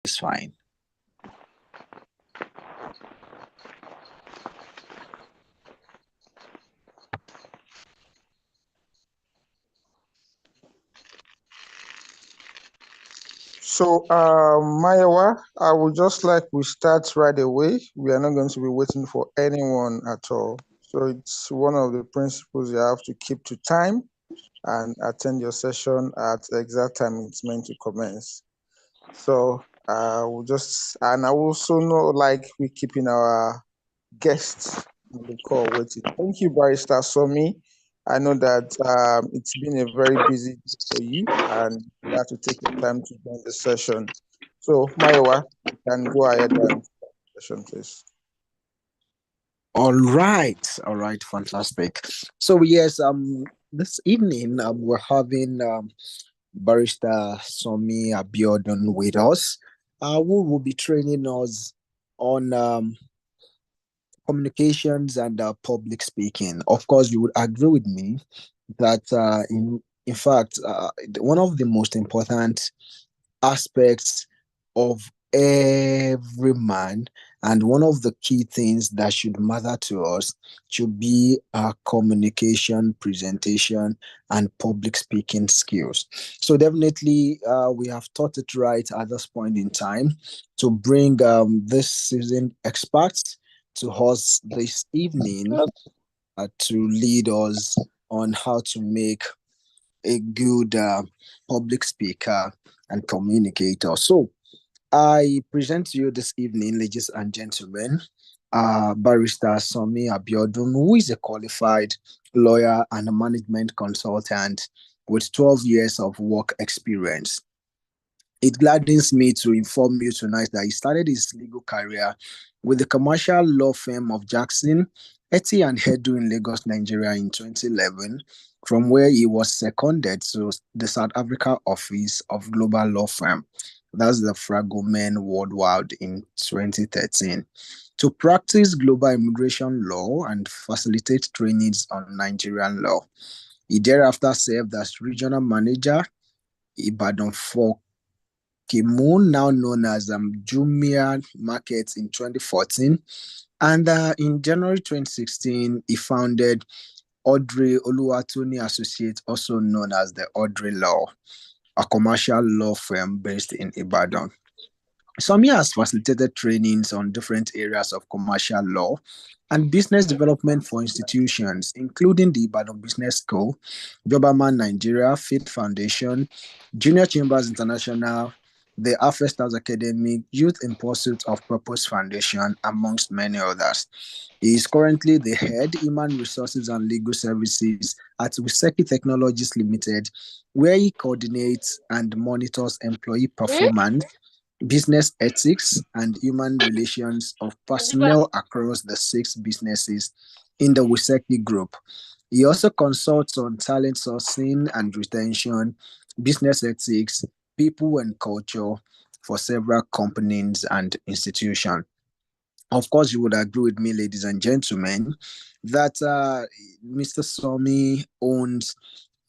is fine. So, Mayawa, I would just like we start right away. We are not going to be waiting for anyone at all. So it's one of the principles you have to keep to time and attend your session at the exact time it's meant to commence. So we'll just, and I also know like we keeping our guests on the call waiting. Thank you, Barrister Somi. I know that it's been a very busy day for you and you have to take your time to join the session. So, Mayowa, you can go ahead and start the session, please. All right, fantastic. So yes, this evening we're having Barrister Somi Abiodun with us, who will be training us on communications and public speaking. Of course, you would agree with me that in fact one of the most important aspects of every man and one of the key things that should matter to us should be our communication, presentation, and public speaking skills. So definitely we have taught it right at this point in time to bring this seasoned experts to us this evening to lead us on how to make a good public speaker and communicator. So, I present to you this evening, ladies and gentlemen, Barrister Somi Abiodun, who is a qualified lawyer and a management consultant with 12 years of work experience. It gladdens me to inform you tonight that he started his legal career with the commercial law firm of Jackson, Etty and Hedu in Lagos, Nigeria in 2011, from where he was seconded to the South Africa office of Global Law Firm. That's the Fragomen Worldwide in 2013. To practice global immigration law and facilitate trainings on Nigerian law. He thereafter served as regional manager Ibadan for Moon, now known as Jumia Markets in 2014. And in January 2016, he founded Audrey Oluwatoni Associates, also known as the Audrey Law, a commercial law firm based in Ibadan. Samia has facilitated trainings on different areas of commercial law and business development for institutions, including the Ibadan Business School, Jobaman Nigeria, Fit Foundation, Junior Chambers International, the Afro Stars Academy, Youth in Pursuit of Purpose Foundation, amongst many others. He is currently the head human resources and legal services at Wiseki Technologies Limited, where he coordinates and monitors employee performance, business ethics, and human relations of personnel across the six businesses in the Wiseki Group. He also consults on talent sourcing and retention, business ethics, people and culture for several companies and institutions. Of course, you would agree with me, ladies and gentlemen, that Mr. Somi owns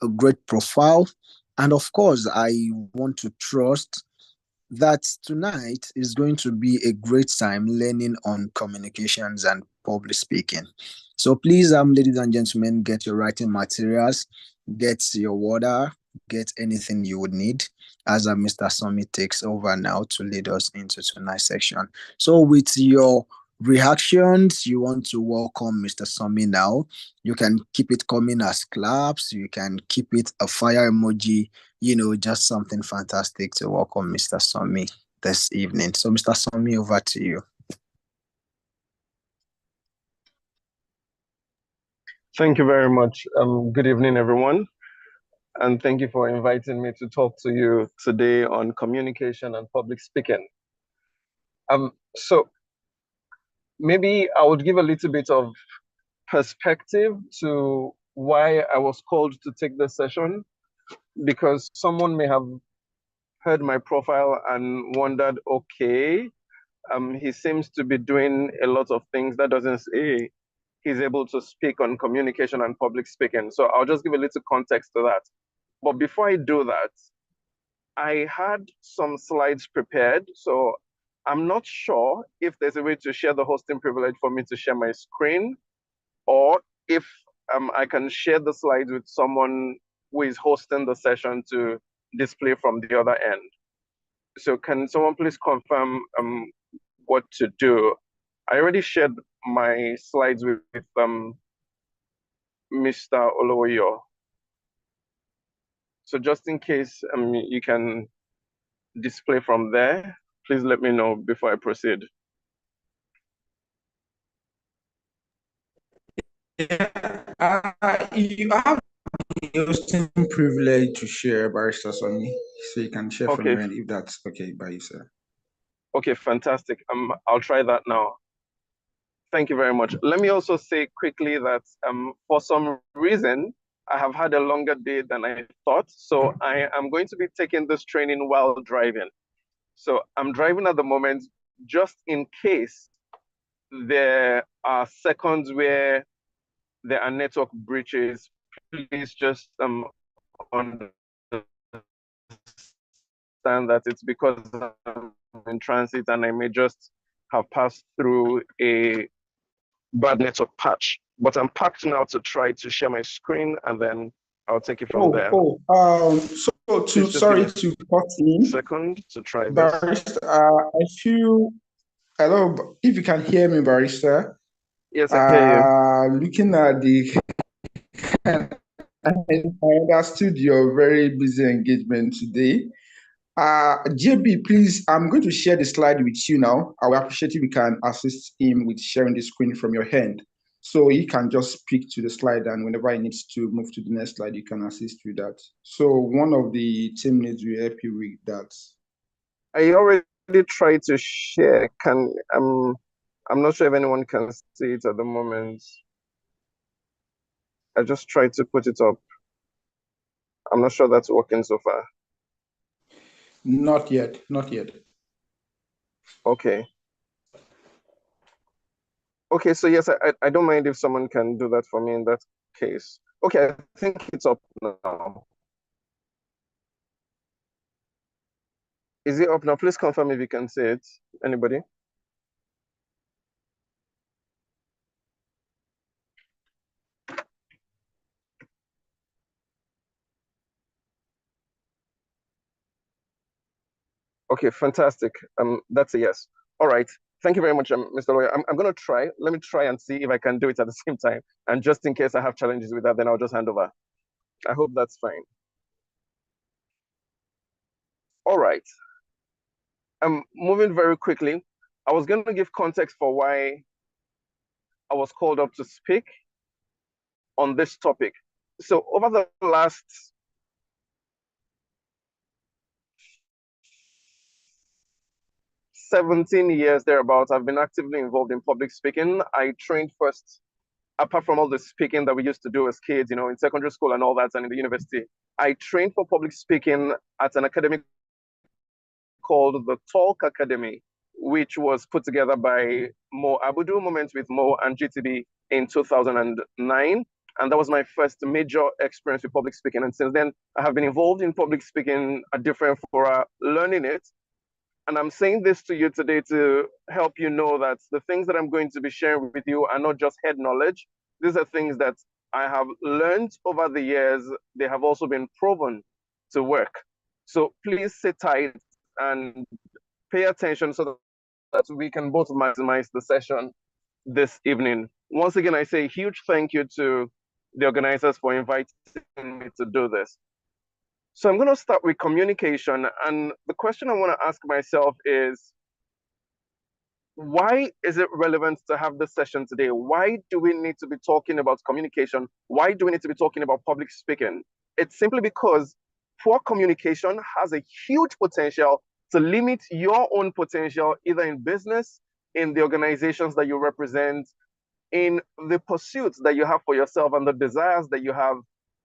a great profile. And of course, I want to trust that tonight is going to be a great time learning on communications and public speaking. So please, ladies and gentlemen, get your writing materials, get your water, get anything you would need as Mr. Somi takes over now to lead us into tonight's section. So with your reactions, you want to welcome Mr. Somi now. You can keep it coming as claps, you can keep it a fire emoji, just something fantastic to welcome Mr. Somi this evening. So, Mr. Somi, over to you. Thank you very much. Good evening, everyone. And thank you for inviting me to talk to you today on communication and public speaking. So maybe I would give a little bit of perspective to why I was called to take this session, because someone may have heard my profile and wondered, okay, he seems to be doing a lot of things. That doesn't say he's able to speak on communication and public speaking. So I'll just give a little context to that. But before I do that, I had some slides prepared, so I'm not sure if there's a way to share the hosting privilege for me to share my screen, or if I can share the slides with someone who is hosting the session to display from the other end. So can someone please confirm what to do? I already shared my slides with Mr. Ola-Olowoyo. So just in case you can display from there, please let me know before I proceed. Yeah, you have the hosting privilege to share, Barrister Sonny, so you can share from Okay. your end if that's okay by you, sir. Okay, fantastic. I'll try that now. Thank you very much. Let me also say quickly that for some reason, I have had a longer day than I thought. So I am going to be taking this training while driving. So I'm driving at the moment, just in case there are seconds where there are network breaches. Please just understand that it's because I'm in transit and I may just have passed through a bad network patch. But I'm packed now to try to share my screen, and then I'll take it from there. Sorry to cut in. Second to try this. Barrister, I feel, hello, if you can hear me, Barrister. Yes, I hear you. Looking at the, I understood your very busy engagement today. JB, please, I'm going to share the slide with you now. I will appreciate if you can assist him with sharing the screen from your hand. So he can just speak to the slide, and whenever he needs to move to the next slide, you can assist with that. So one of the team leads will help you with that. I already tried to share. I'm not sure if anyone can see it at the moment. I just tried to put it up. I'm not sure that's working so far. Not yet, not yet. Okay. Okay, so yes, I don't mind if someone can do that for me in that case. Okay, I think it's up now. Is it up now? Please confirm if you can see it. Anybody? Okay, fantastic. That's a yes. All right. Thank you very much, Mr. Lawyer. I'm going to try. Let me try and see if I can do it at the same time. And just in case I have challenges with that, then I'll just hand over. I hope that's fine. All right. Moving very quickly. I was going to give context for why I was called up to speak on this topic. So over the last 17 years thereabouts, I've been actively involved in public speaking. I trained first, apart from all the speaking that we used to do as kids, you know, in secondary school and all that, and in the university. I trained for public speaking at an academy called the Talk Academy, which was put together by Mo Abudu, Moments with Mo and GTB in 2009. And that was my first major experience with public speaking. And since then, I have been involved in public speaking at different fora, learning it. And I'm saying this to you today to help you know that the things that I'm going to be sharing with you are not just head knowledge. These are things that I have learned over the years. They have also been proven to work. So please sit tight and pay attention so that we can both maximize the session this evening. Once again, I say a huge thank you to the organizers for inviting me to do this. So I'm going to start with communication. And the question I want to ask myself is, why is it relevant to have this session today? Why do we need to be talking about communication? Why do we need to be talking about public speaking? It's simply because poor communication has a huge potential to limit your own potential, either in business, in the organizations that you represent, in the pursuits that you have for yourself and the desires that you have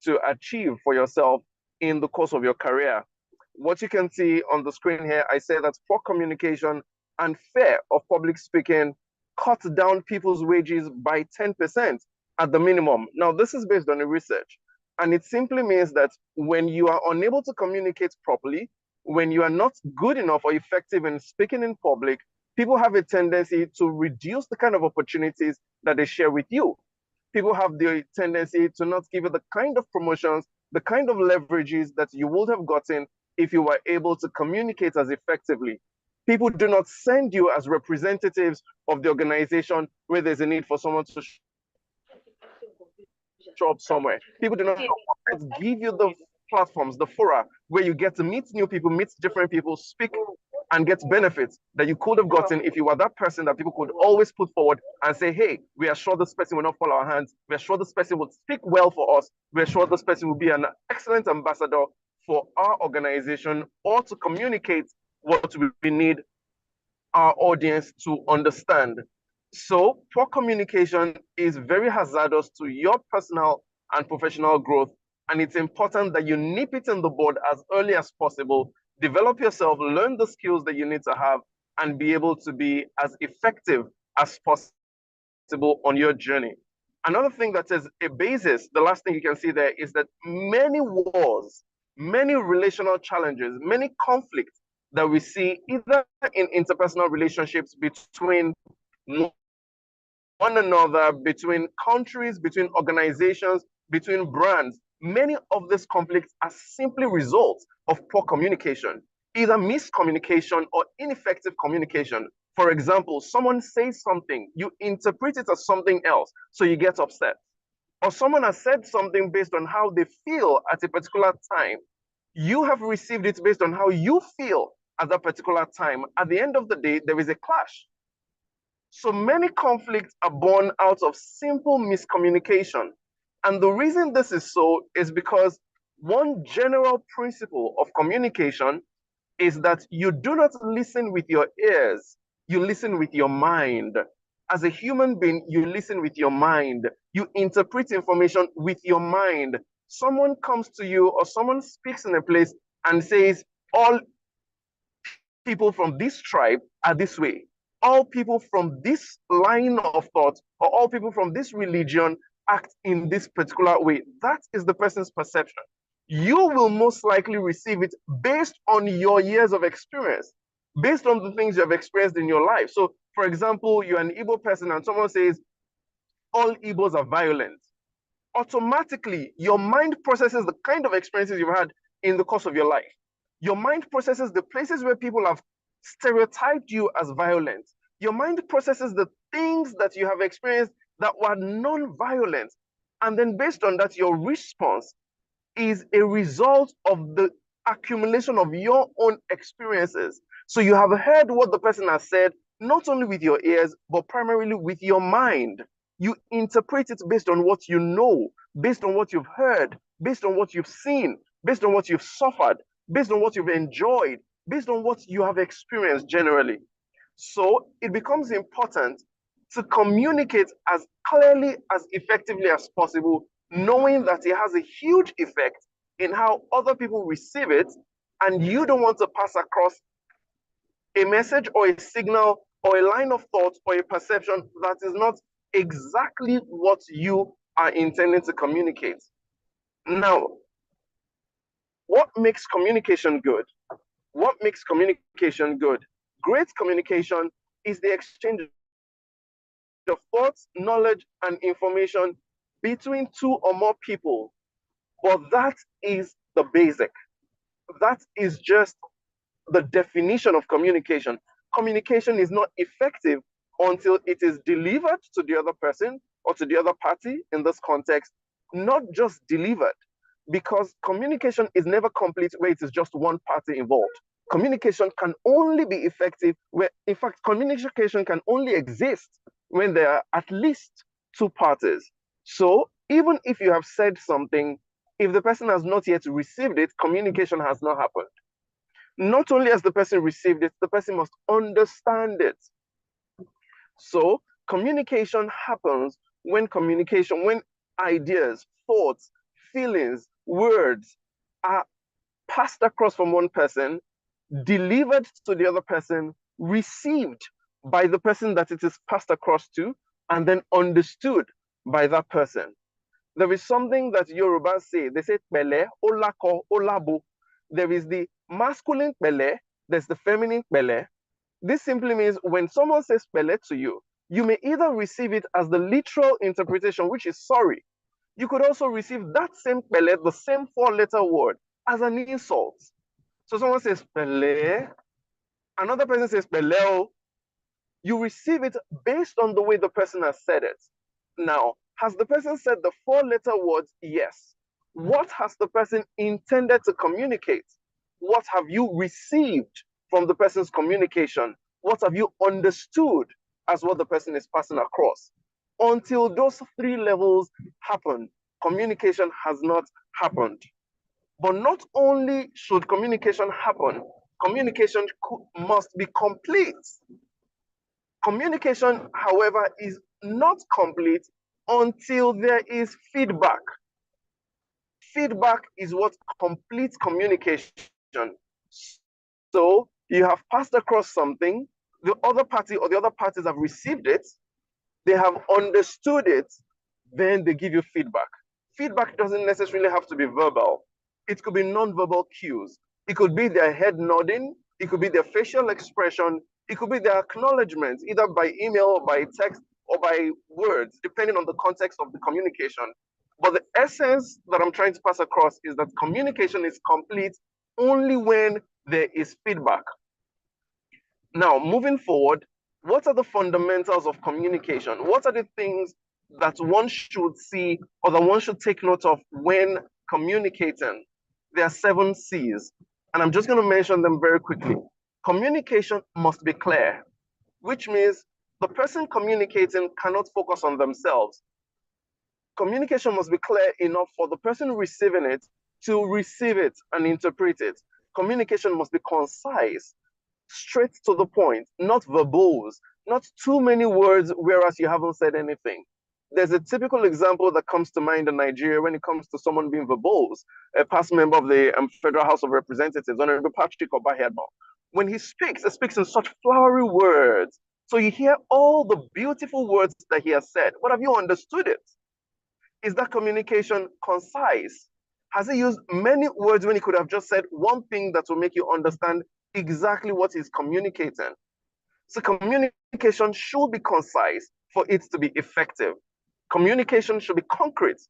to achieve for yourself in the course of your career. What you can see on the screen here, I say that poor communication and fear of public speaking cut down people's wages by 10% at the minimum. Now, this is based on research, and it simply means that when you are unable to communicate properly, when you are not good enough or effective in speaking in public, people have a tendency to reduce the kind of opportunities that they share with you. People have the tendency to not give you the kind of promotions, the kind of leverages that you would have gotten if you were able to communicate as effectively. People do not send you as representatives of the organization where there's a need for someone to show up somewhere. People do not give you the platforms, the fora, where you get to meet new people, meet different people, speak and get benefits that you could have gotten if you were that person that people could always put forward and say, hey, we are sure this person will not fall our hands. We are sure this person will speak well for us. We are sure this person will be an excellent ambassador for our organization, or to communicate what we need our audience to understand. So poor communication is very hazardous to your personal and professional growth. And it's important that you nip it in the bud as early as possible, develop yourself, learn the skills that you need to have, and be able to be as effective as possible on your journey. Another thing that is a basis, the last thing you can see there, is that many wars, many relational challenges, many conflicts that we see either in interpersonal relationships between one another, between countries, between organizations, between brands, many of these conflicts are simply results of poor communication, either miscommunication or ineffective communication. For example, someone says something, you interpret it as something else, so you get upset. Or someone has said something based on how they feel at a particular time. You have received it based on how you feel at that particular time. At the end of the day, there is a clash. So many conflicts are born out of simple miscommunication. And the reason this is so is because one general principle of communication is that you do not listen with your ears, you listen with your mind. As a human being, you listen with your mind. You interpret information with your mind. Someone comes to you or someone speaks in a place and says, all people from this tribe are this way. All people from this line of thought or all people from this religion act in this particular way. That is the person's perception. You will most likely receive it based on your years of experience, based on the things you have experienced in your life. So, for example, you're an Igbo person and someone says, all Igbos are violent. Automatically, your mind processes the kind of experiences you've had in the course of your life. Your mind processes the places where people have stereotyped you as violent. Your mind processes the things that you have experienced that were non-violent. And then based on that, your response is a result of the accumulation of your own experiences. So you have heard what the person has said, not only with your ears, but primarily with your mind. You interpret it based on what you know, based on what you've heard, based on what you've seen, based on what you've suffered, based on what you've enjoyed, based on what you have experienced generally. So it becomes important to communicate as clearly, as effectively as possible, knowing that it has a huge effect in how other people receive it, and you don't want to pass across a message or a signal or a line of thought or a perception that is not exactly what you are intending to communicate. Now, what makes communication good? What makes communication good? Great communication is the exchange of thoughts, knowledge, and information between two or more people. But that is the basic. That is just the definition of communication. Communication is not effective until it is delivered to the other person or to the other party in this context, not just delivered, because communication is never complete where it is just one party involved. Communication can only be effective where, in fact, communication can only exist when there are at least two parties. So even if you have said something, if the person has not yet received it, communication has not happened. Not only has the person received it, the person must understand it. So communication happens when ideas, thoughts, feelings, words are passed across from one person, delivered to the other person, received by the person that it is passed across to, and then understood by that person. There is something that Yorubas say. They say, Pele, Olako, Olabo. There is the masculine pele, there's the feminine pele. This simply means when someone says pele to you, you may either receive it as the literal interpretation, which is sorry. You could also receive that same pele, the same 4-letter word, as an insult. So someone says pele, another person says peleo. You receive it based on the way the person has said it. Now, has the person said the 4-letter words? Yes. What has the person intended to communicate? What have you received from the person's communication? What have you understood as what the person is passing across? Until those 3 levels happen, communication has not happened. But not only should communication happen, communication must be complete. Communication, however, is not complete until there is feedback. Feedback is what completes communication. So you have passed across something, the other party or the other parties have received it, they have understood it, then they give you feedback. Feedback doesn't necessarily have to be verbal. It could be non-verbal cues. It could be their head nodding. It could be their facial expression. It could be their acknowledgement, either by email or by text or by words, depending on the context of the communication. But the essence that I'm trying to pass across is that communication is complete only when there is feedback. Now, moving forward, what are the fundamentals of communication? What are the things that one should see or that one should take note of when communicating? There are 7 C's, and I'm just going to mention them very quickly. Communication must be clear, which means the person communicating cannot focus on themselves. Communication must be clear enough for the person receiving it to receive it and interpret it. Communication must be concise, straight to the point, not verbose, not too many words whereas you haven't said anything. There's a typical example that comes to mind in Nigeria when it comes to someone being verbose. A past member of the Federal House of Representatives, Honorable Patrick Obahedmo. When he speaks in such flowery words. So you hear all the beautiful words that he has said, but have you understood it? Is that communication concise? Has he used many words when he could have just said one thing that will make you understand exactly what he's communicating? So communication should be concise for it to be effective. Communication should be concrete.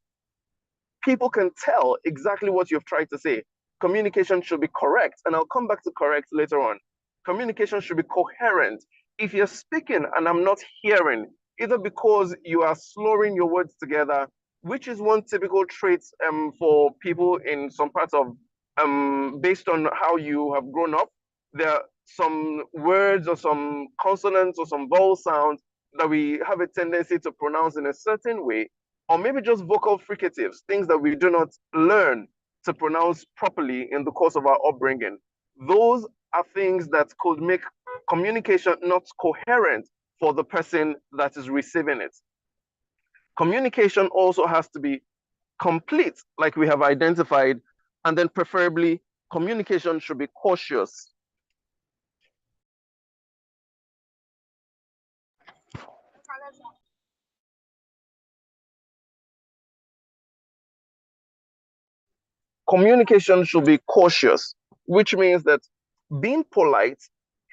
People can tell exactly what you've tried to say. Communication should be correct, and I'll come back to correct later on. Communication should be coherent. If you're speaking and I'm not hearing, either because you are slurring your words together, which is one typical trait for people in some parts of, based on how you have grown up, there are some words or some consonants or some vowel sounds that we have a tendency to pronounce in a certain way, or maybe just vocal fricatives, things that we do not learn to pronounce properly in the course of our upbringing. Those are things that could make communication not coherent for the person that is receiving it. Communication also has to be complete, like we have identified, and then preferably communication should be cautious. Communication should be cautious, which means that being polite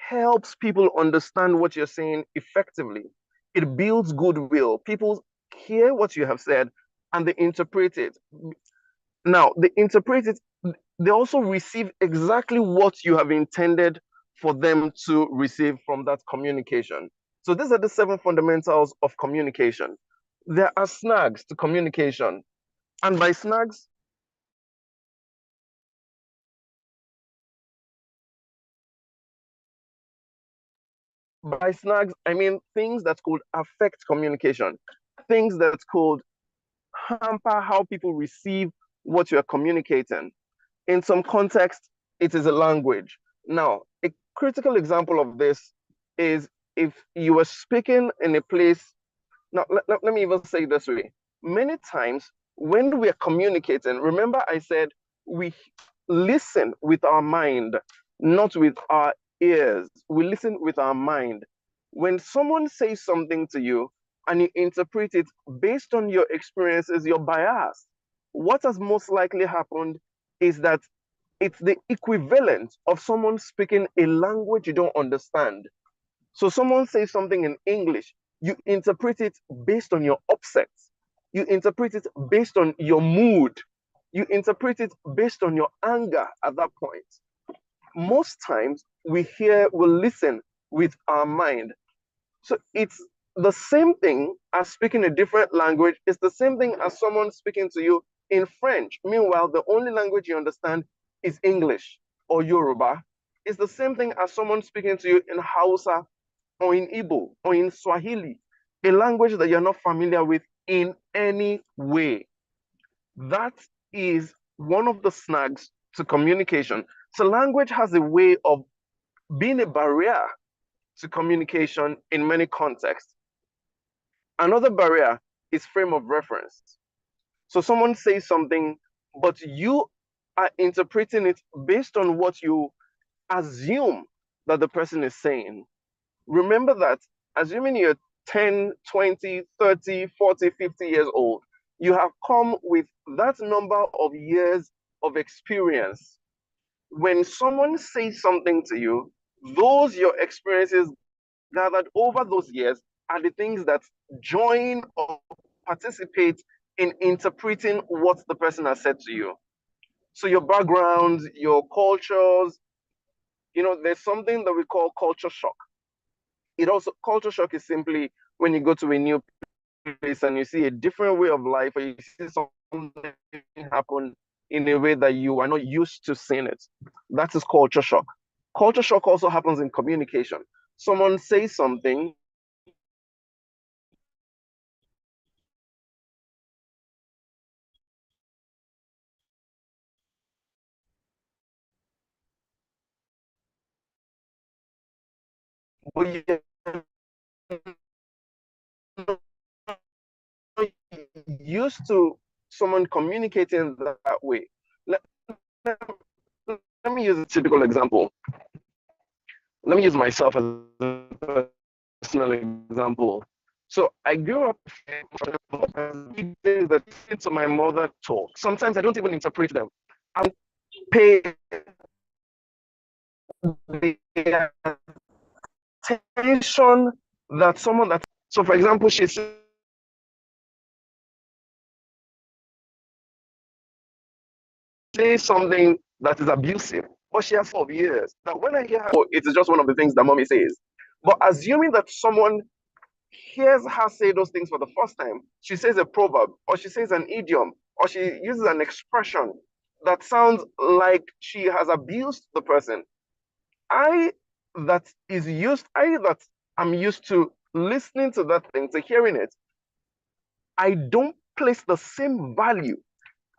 helps people understand what you're saying effectively. It builds goodwill. People hear what you have said and they interpret it. Now, they interpret it, they also receive exactly what you have intended for them to receive from that communication. So these are the 7 fundamentals of communication. There are snags to communication. And by snags, I mean things that could affect communication, things that could hamper how people receive what you are communicating. In some context, it is a language. Now, a critical example of this is if you were speaking in a place. Now, let me even say it this way. Many times when we are communicating, remember I said we listen with our mind, not with our ears. We listen with our mind. When someone says something to you and you interpret it based on your experiences, you're biased. What has most likely happened is that It's the equivalent of someone speaking a language you don't understand. So someone says something in English, you interpret it based on your upset. You interpret it based on your mood. You interpret it based on your anger at that point. Most times we listen with our mind. So it's the same thing as speaking a different language. It's the same thing as someone speaking to you in French. Meanwhile, the only language you understand is English or Yoruba. It's the same thing as someone speaking to you in Hausa or in Igbo or in Swahili, a language that you're not familiar with in any way. That is one of the snags to communication. So language has a way of being a barrier to communication in many contexts. Another barrier is frame of reference. So someone says something, but you are interpreting it based on what you assume that the person is saying. Remember that assuming you're 10, 20, 30, 40, 50 years old, you have come with that number of years of experience. When someone says something to you, those your experiences gathered over those years are the things that join or participate in interpreting what the person has said to you. So your background, your cultures, there's something that we call culture shock. Culture shock is simply when you go to a new place and you see a different way of life, or you see something happen in a way that you are not used to seeing it. That is culture shock. Culture shock also happens in communication. Someone says something, but used to someone communicating that way. Let, let, let me use a typical example. Let me use myself as a personal example. So I grew up things that to my mother talk. Sometimes I don't even interpret them. I pay the attention that someone that. So for example, she says something that is abusive, but she has 12 years. Now when I hear her, it is just one of the things that mommy says. But assuming that someone hears her say those things for the first time, she says a proverb, or she says an idiom, or she uses an expression that sounds like she has abused the person. I that I'm used to listening to that thing, to hearing it, I don't place the same value.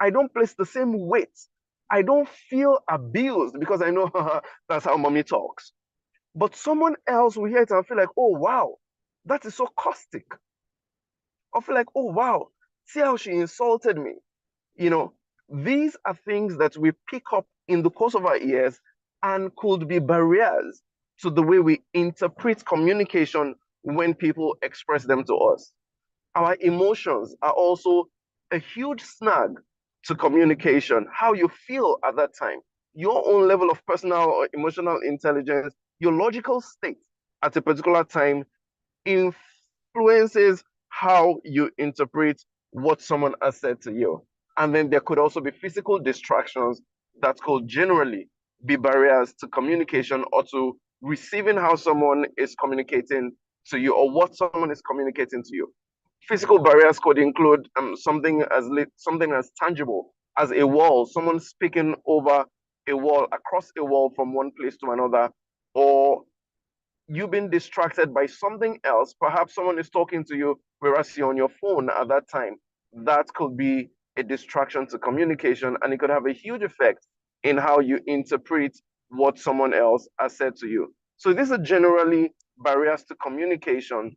I don't place the same weight. I don't feel abused because I know that's how mommy talks. But someone else will hear it and feel like, oh, wow, that is so caustic. I feel like, oh, wow, see how she insulted me. These are things that we pick up in the course of our years and could be barriers to the way we interpret communication when people express them to us. Our emotions are also a huge snag to communication, how you feel at that time, your own level of personal or emotional intelligence, your logical state at a particular time influences how you interpret what someone has said to you. And then there could also be physical distractions that could generally be barriers to communication or to receiving how someone is communicating to you or what someone is communicating to you. Physical barriers could include something as tangible as a wall, someone speaking over a wall, across a wall from one place to another, or you being distracted by something else. Perhaps someone is talking to you whereas you're on your phone at that time. That could be a distraction to communication, and it could have a huge effect in how you interpret what someone else has said to you. So these are generally barriers to communication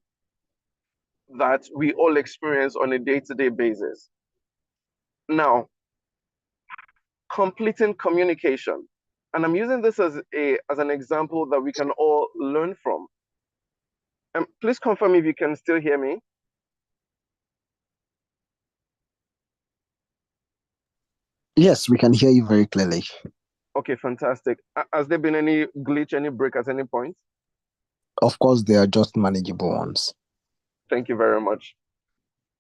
that we all experience on a day-to-day basis. Now, completing communication. And I'm using this as an example that we can all learn from. Please confirm if you can still hear me. Yes, we can hear you very clearly. Okay, fantastic. Has there been any glitch, any break at any point? Of course, they are just manageable ones. Thank you very much.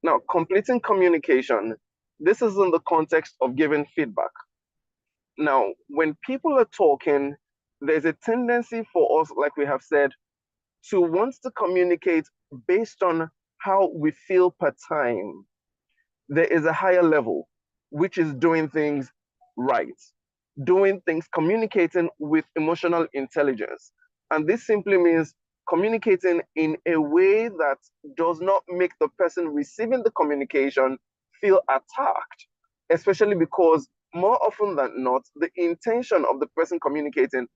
Now, completing communication, this is in the context of giving feedback. Now, when people are talking, there's a tendency for us, like we have said, to want to communicate based on how we feel per time. There is a higher level, which is doing things right, doing things, communicating with emotional intelligence. And this simply means communicating in a way that does not make the person receiving the communication feel attacked, especially because more often than not, the intention of the person communicating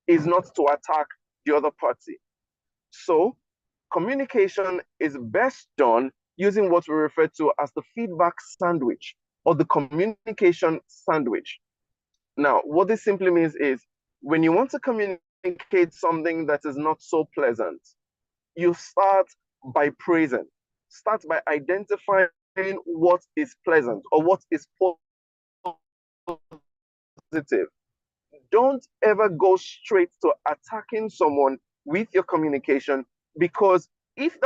is not to attack the other party. So communication is best done using what we refer to as the feedback sandwich or the communication sandwich. Now, what this simply means is when you want to communicate something that is not so pleasant, you start by praising, start by identifying what is pleasant or what is positive. Don't ever go straight to attacking someone with your communication, because if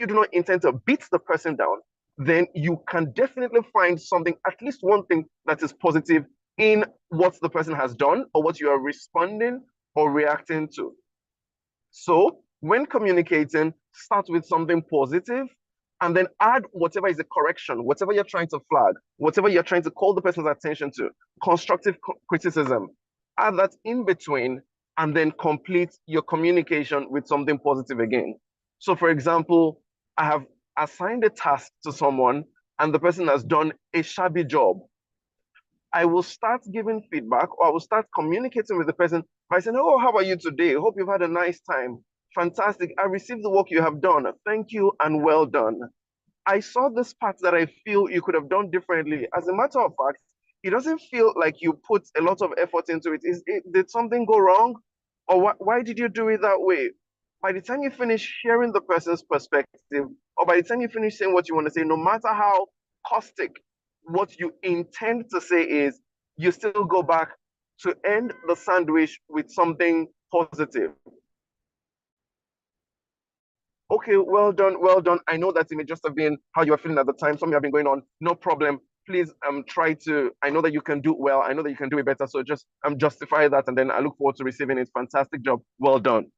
you do not intend to beat the person down, then you can definitely find something, at least one thing that is positive in what the person has done or what you are responding or reacting to. So when communicating, start with something positive and then add whatever is a correction, whatever you're trying to flag, whatever you're trying to call the person's attention to, constructive criticism, add that in between, and then complete your communication with something positive again. So for example, I have assigned a task to someone and the person has done a shabby job. I will start giving feedback, or I will start communicating with the person by saying, "Oh, how are you today? Hope you've had a nice time. Fantastic. I received the work you have done. Thank you and well done. I saw this part that I feel you could have done differently. As a matter of fact, it doesn't feel like you put a lot of effort into it. Did something go wrong? Or why did you do it that way?" By the time you finish sharing the person's perspective, or by the time you finish saying what you want to say, no matter how caustic what you intend to say is, you still go back to end the sandwich with something positive. Okay, well done, well done. I know that it may just have been how you were feeling at the time. Something have been going on. No problem. Please try to, I know that you can do well. I know that you can do it better. So just justify that, and then I look forward to receiving it. Fantastic job. Well done.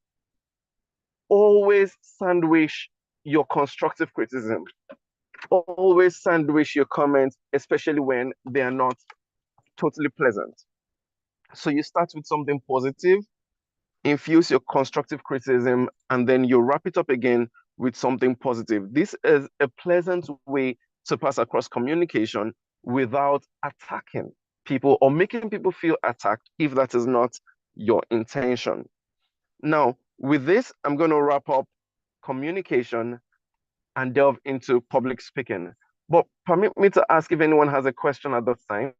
Always sandwich your constructive criticism. Always sandwich your comments, especially when they are not totally pleasant. So you start with something positive, infuse your constructive criticism, and then you wrap it up again with something positive. This is a pleasant way to pass across communication without attacking people or making people feel attacked if that is not your intention. Now, with this, I'm going to wrap up communication and delve into public speaking. But permit me to ask if anyone has a question at this time.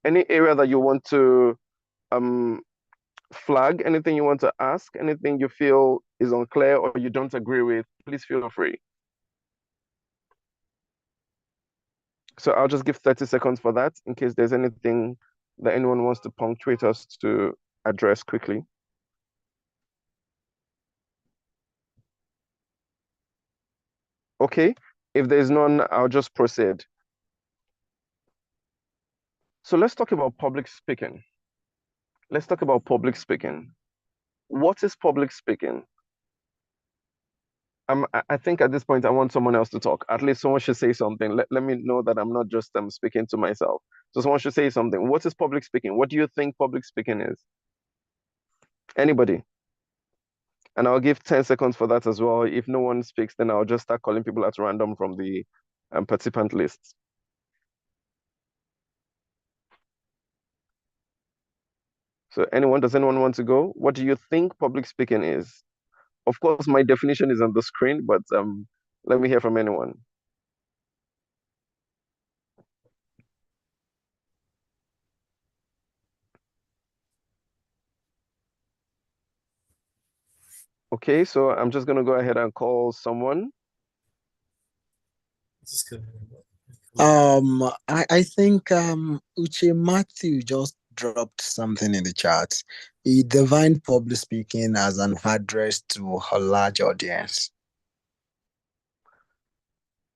Any area that you want to flag, anything you want to ask, anything you feel is unclear or you don't agree with, please feel free. So I'll just give 30 seconds for that in case there's anything that anyone wants to punctuate us to address quickly. Okay, if there's none, I'll just proceed. So let's talk about public speaking. Let's talk about public speaking. What is public speaking? I think at this point, I want someone else to talk. At least someone should say something. Let me know that I'm not just speaking to myself. So someone should say something. What is public speaking? What do you think public speaking is? Anybody? And I'll give 10 seconds for that as well. If no one speaks, then I'll just start calling people at random from the participant list. So does anyone want to go? What do you think public speaking is? Of course, my definition is on the screen, but let me hear from anyone. Okay, so I'm just going to go ahead and call someone. I think Uche Matthew just dropped something in the chat. He defined public speaking as an address to a large audience.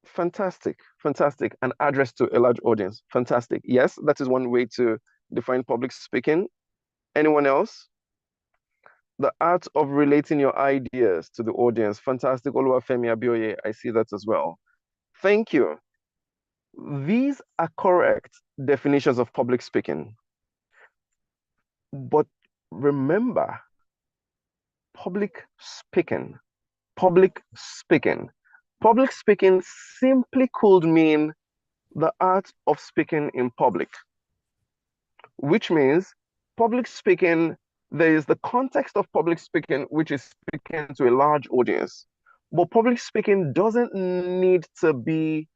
Fantastic, fantastic. An address to a large audience. Fantastic. Yes, that is one way to define public speaking. Anyone else? The art of relating your ideas to the audience. Fantastic. Oluwafemi Abioye, I see that as well. Thank you. These are correct definitions of public speaking. But remember, public speaking, public speaking. Public speaking simply could mean the art of speaking in public, which means public speaking, there is the context of public speaking, which is speaking to a large audience. But public speaking doesn't need to be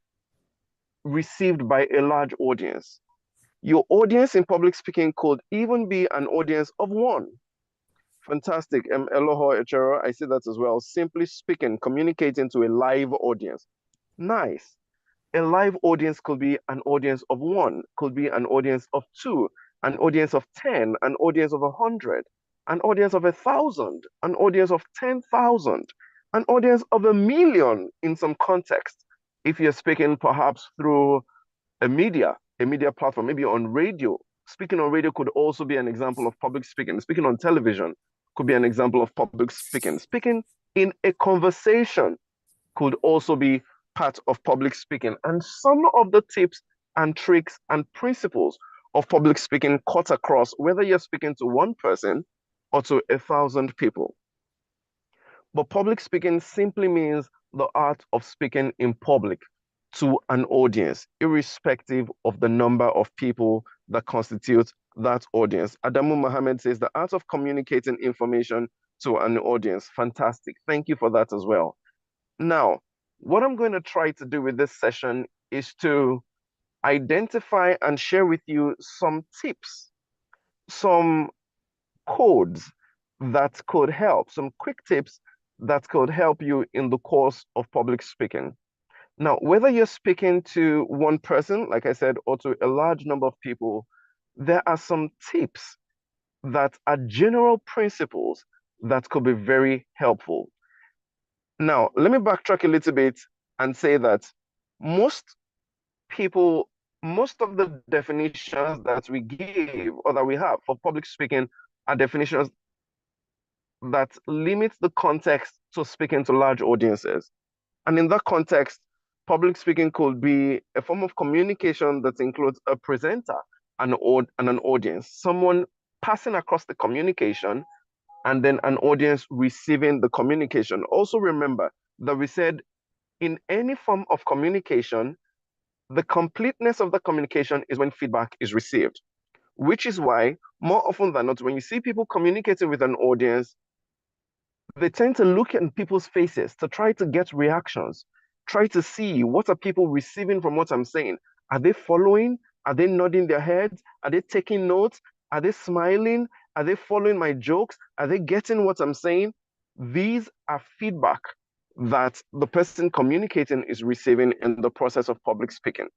received by a large audience. Your audience in public speaking could even be an audience of one. Fantastic. Eloho Echero, I see that as well. Simply speaking, communicating to a live audience. Nice. A live audience could be an audience of one, could be an audience of two, an audience of 10, an audience of 100, an audience of 1,000, an audience of 10,000, an audience of 1,000,000 in some context. If you're speaking perhaps through a media platform, maybe on radio. Speaking on radio could also be an example of public speaking. Speaking on television could be an example of public speaking. Speaking in a conversation could also be part of public speaking. And some of the tips and tricks and principles of public speaking cut across whether you're speaking to one person or to 1,000 people. But public speaking simply means the art of speaking in public to an audience, irrespective of the number of people that constitute that audience. Adamu Mohammed says the art of communicating information to an audience. Fantastic. Thank you for that as well. Now, what I'm going to try to do with this session is to identify and share with you some tips, some codes that could help, some quick tips that could help you in the course of public speaking. Now, whether you're speaking to one person, like I said, or to a large number of people, there are some tips that are general principles that could be very helpful. Now, let me backtrack a little bit and say that most people, most of the definitions that we give or that we have for public speaking are definitions that limit the context to speaking to large audiences. And in that context, public speaking could be a form of communication that includes a presenter and an audience, someone passing across the communication and then an audience receiving the communication. Also remember that we said in any form of communication, the completeness of the communication is when feedback is received, which is why more often than not, when you see people communicating with an audience, they tend to look at people's faces to try to get reactions, try to see what are people receiving from what I'm saying. Are they following? Are they nodding their heads? Are they taking notes? Are they smiling? Are they following my jokes? Are they getting what I'm saying? These are feedback that the person communicating is receiving in the process of public speaking.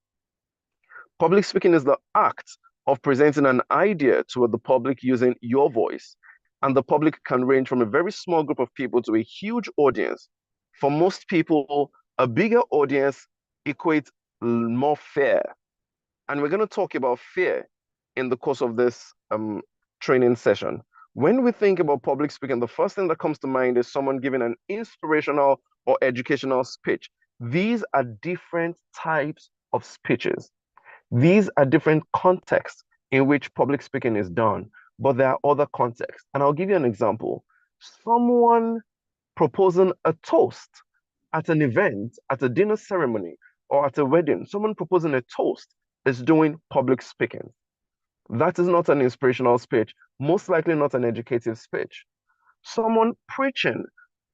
Public speaking is the act of presenting an idea to the public using your voice. And the public can range from a very small group of people to a huge audience. For most people, a bigger audience equates more fear. And we're going to talk about fear in the course of this training session. When we think about public speaking, the first thing that comes to mind is someone giving an inspirational or educational speech. These are different types of speeches. These are different contexts in which public speaking is done, but there are other contexts. And I'll give you an example. Someone proposing a toast at an event, at a dinner ceremony, or at a wedding, someone proposing a toast is doing public speaking. That is not an inspirational speech, most likely not an educative speech. Someone preaching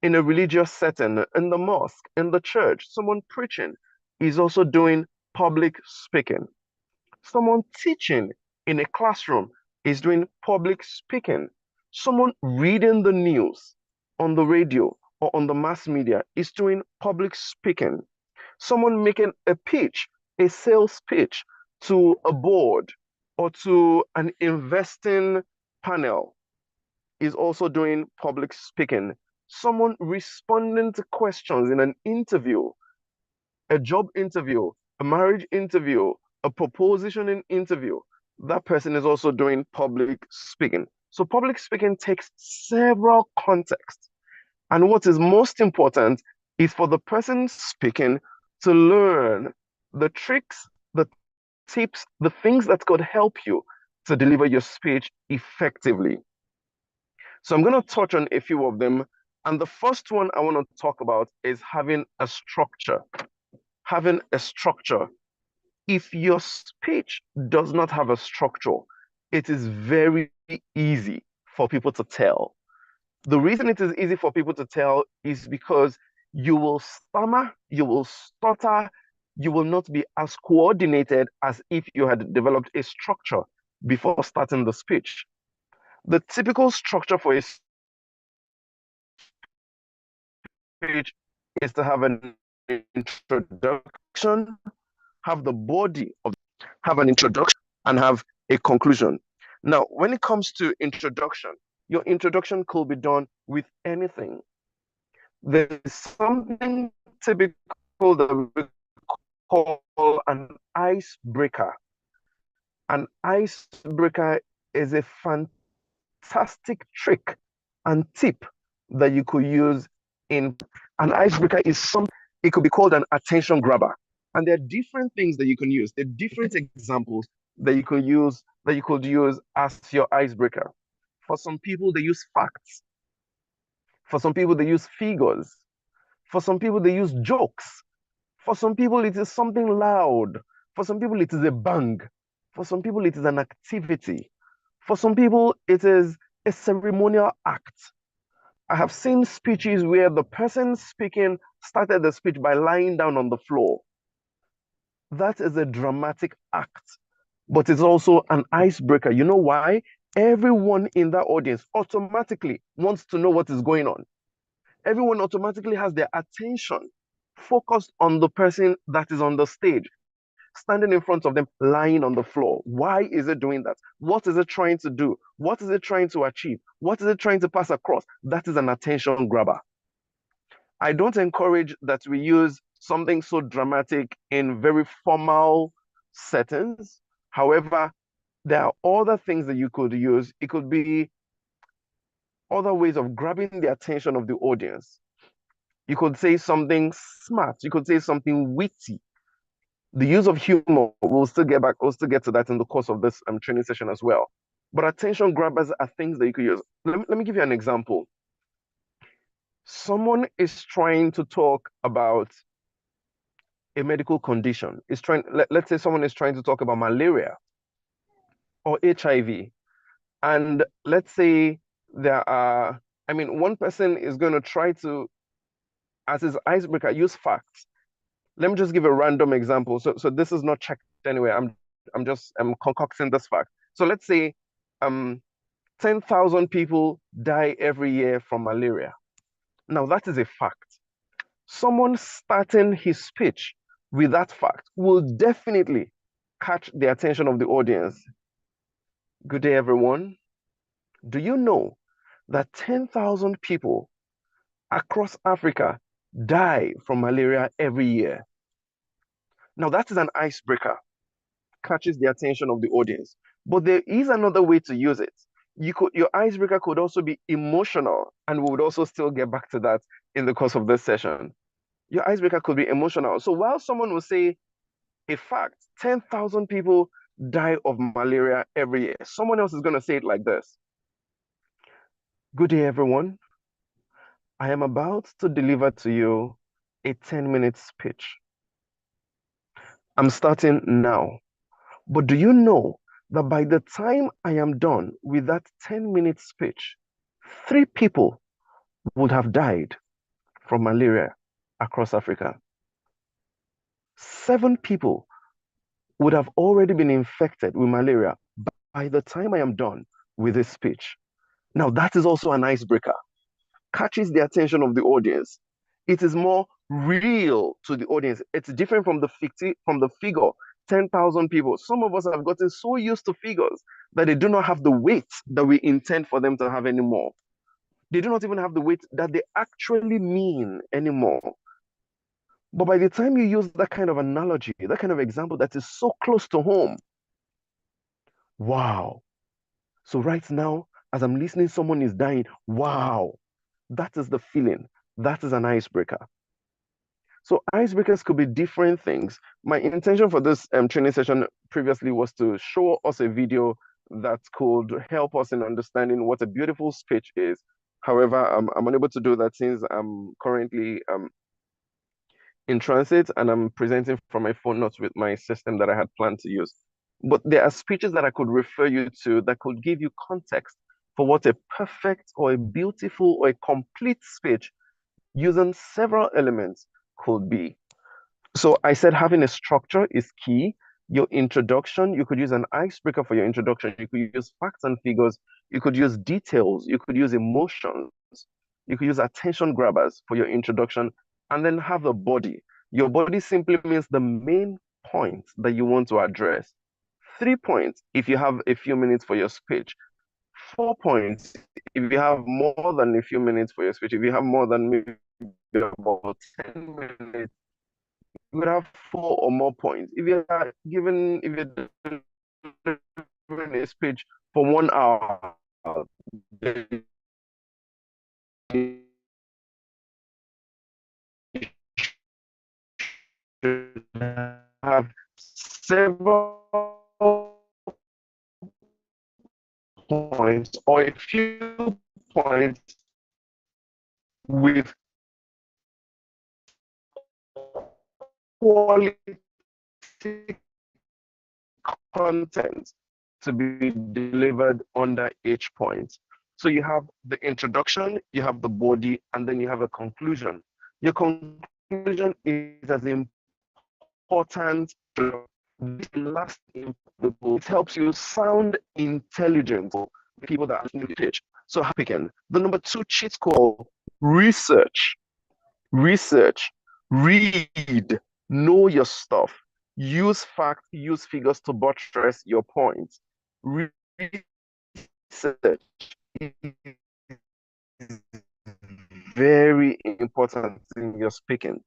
in a religious setting, in the mosque, in the church, someone preaching is also doing public speaking. Someone teaching in a classroom is doing public speaking. Someone reading the news on the radio or on the mass media is doing public speaking. Someone making a pitch a sales pitch to a board or to an investing panel is also doing public speaking. Someone responding to questions in an interview, a job interview, a marriage interview, a propositioning interview, that person is also doing public speaking. So public speaking takes several contexts. And what is most important is for the person speaking to learn the tricks, the tips, the things that could help you to deliver your speech effectively. So I'm going to touch on a few of them. And the first one I want to talk about is having a structure. Having a structure. If your speech does not have a structure, it is very easy for people to tell. The reason it is easy for people to tell is because you will stammer, you will stutter, you will not be as coordinated as if you had developed a structure before starting the speech. The typical structure for a speech is to have an introduction, have the body of, have an introduction, and have a conclusion. Now, when it comes to introduction, your introduction could be done with anything. There is something typical that we call an icebreaker. An icebreaker is a fantastic trick and tip that you could use in an icebreaker is some, it could be called an attention grabber. And there are different things that you can use. There are different examples that you could use as your icebreaker. For some people, they use facts. For some people, they use figures. For some people, they use jokes. For some people, it is something loud. For some people, it is a bang. For some people, it is an activity. For some people, it is a ceremonial act. I have seen speeches where the person speaking started the speech by lying down on the floor. That is a dramatic act, but it's also an icebreaker. You know why? Everyone in that audience automatically wants to know what is going on. Everyone automatically has their attention focused on the person that is on the stage, standing in front of them, lying on the floor. Why is it doing that? What is it trying to do? What is it trying to achieve? What is it trying to pass across? That is an attention grabber. I don't encourage that we use something so dramatic in very formal settings. However, there are other things that you could use. It could be other ways of grabbing the attention of the audience. You could say something smart. You could say something witty. The use of humor, we'll still get to that in the course of this training session as well. But attention grabbers are things that you could use. Let me give you an example. Someone is trying to talk about a medical condition. Let's say someone is trying to talk about malaria or HIV. And let's say one person is going to try to, as his icebreaker, use facts. Let me just give a random example. So this is not checked anyway. I'm concocting this fact. So let's say 10,000 people die every year from malaria. Now that is a fact. Someone starting his speech with that fact will definitely catch the attention of the audience. Good day, everyone. Do you know that 10,000 people across Africa die from malaria every year? Now that is an icebreaker, catches the attention of the audience. But there is another way to use it. Your icebreaker could also be emotional, and we would also still get back to that in the course of this session. Your icebreaker could be emotional. So while someone will say a fact, 10,000 people die of malaria every year, someone else is going to say it like this. Good day, everyone. I am about to deliver to you a 10-minute speech. I'm starting now. But do you know that by the time I am done with that 10-minute speech, 3 people would have died from malaria across Africa. 7 people would have already been infected with malaria by the time I am done with this speech. Now, that is also an icebreaker, catches the attention of the audience. It is more real to the audience. It's different from the figure, 10,000 people. Some of us have gotten so used to figures that they do not have the weight that we intend for them to have anymore. They do not even have the weight that they actually mean anymore. But by the time you use that kind of analogy, that kind of example that is so close to home, wow. So right now, as I'm listening, someone is dying. Wow. That is the feeling. That is an icebreaker. So icebreakers could be different things. My intention for this training session previously was to show us a video that could help us in understanding what a beautiful speech is. However, I'm unable to do that since I'm currently in transit and I'm presenting from my phone, not with my system that I had planned to use. But there are speeches that I could refer you to that could give you context for what a perfect or a beautiful or a complete speech using several elements could be. So I said having a structure is key. Your introduction, you could use an icebreaker for your introduction. You could use facts and figures. You could use details. You could use emotions. You could use attention grabbers for your introduction, and then have a body. Your body simply means the main point that you want to address. 3 points if you have a few minutes for your speech. 4 points if you have more than a few minutes for your speech. If you have more than maybe about 10 minutes, you would have 4 or more points. If you're delivering a speech for 1 hour, then you should have several points or a few points with quality content to be delivered under each point. So you have the introduction, you have the body, and then you have a conclusion. Your conclusion is as important. This last it helps you sound intelligent for people that are listening to the pitch. So picking the number 2 cheat code: research. Research, read, know your stuff. Use facts, use figures to buttress your points. Research is very important in your speaking.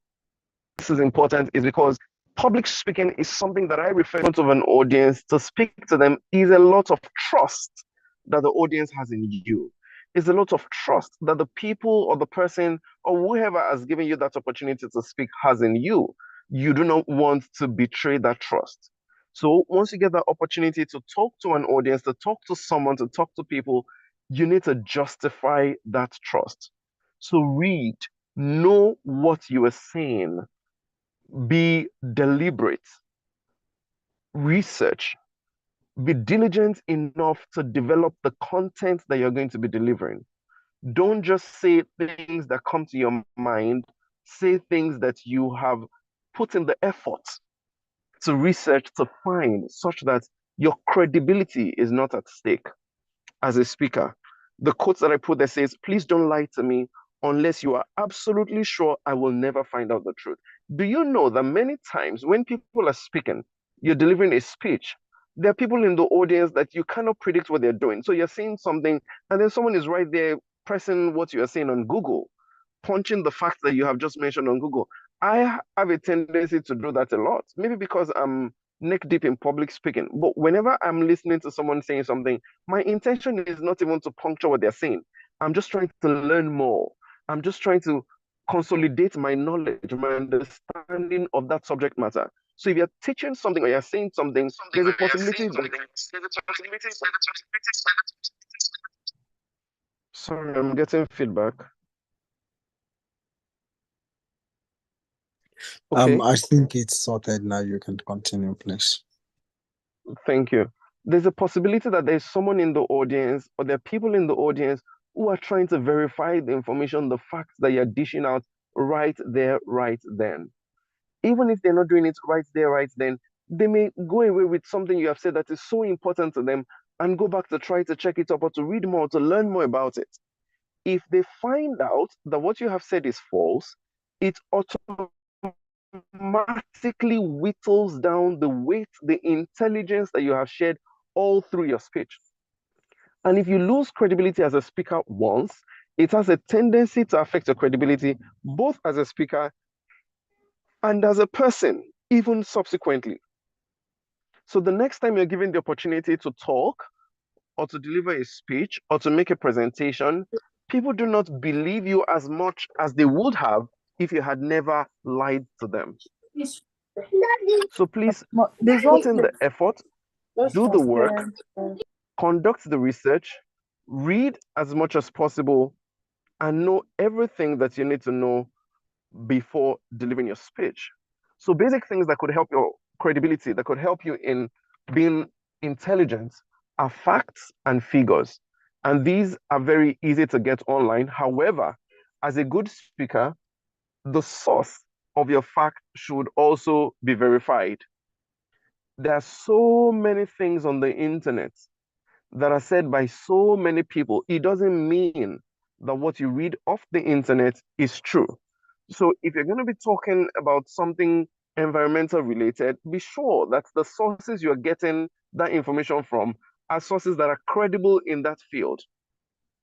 This is important is because public speaking is something that I refer to of an audience. To speak to them is a lot of trust that the audience has in you. It's a lot of trust that the people or the person or whoever has given you that opportunity to speak has in you. You do not want to betray that trust. So once you get that opportunity to talk to an audience, to talk to someone, to talk to people, you need to justify that trust. So read, know what you are saying, be deliberate, research, be diligent enough to develop the content that you're going to be delivering. Don't just say things that come to your mind, say things that you have put in the effort to research to find, such that your credibility is not at stake as a speaker. The quote that I put there says, please don't lie to me unless you are absolutely sure I will never find out the truth. Do you know that many times when people are speaking, you're delivering a speech, there are people in the audience that you cannot predict what they're doing. So you're saying something, and then someone is right there pressing what you are saying on Google, punching the facts that you have just mentioned on Google. I have a tendency to do that a lot, maybe because I'm neck deep in public speaking. But whenever I'm listening to someone saying something, my intention is not even to puncture what they're saying. I'm just trying to learn more. I'm just trying to consolidate my knowledge, my understanding of that subject matter. So if you're teaching something or you're saying something, there's a possibility that. Sorry, I'm getting feedback. Okay. I think it's sorted now. You can continue, please. Thank you. There's a possibility that there's someone in the audience or there are people in the audience who are trying to verify the information, the facts that you're dishing out right there, right then. Even if they're not doing it right there, right then, they may go away with something you have said that is so important to them and go back to try to check it up or to read more, to learn more about it. If they find out that what you have said is false, it automatically whittles down the weight, the intelligence that you have shared all through your speech. And if you lose credibility as a speaker once, it has a tendency to affect your credibility both as a speaker and as a person, even subsequently. So the next time you're given the opportunity to talk or to deliver a speech or to make a presentation, people do not believe you as much as they would have if you had never lied to them. So please put in the effort, do the work, conduct the research, read as much as possible, and know everything that you need to know before delivering your speech. So basic things that could help your credibility, that could help you in being intelligent, are facts and figures. And these are very easy to get online. However, as a good speaker, the source of your fact should also be verified. There are so many things on the internet that are said by so many people. It doesn't mean that what you read off the internet is true. So if you're going to be talking about something environmental related, be sure that the sources you're getting that information from are sources that are credible in that field.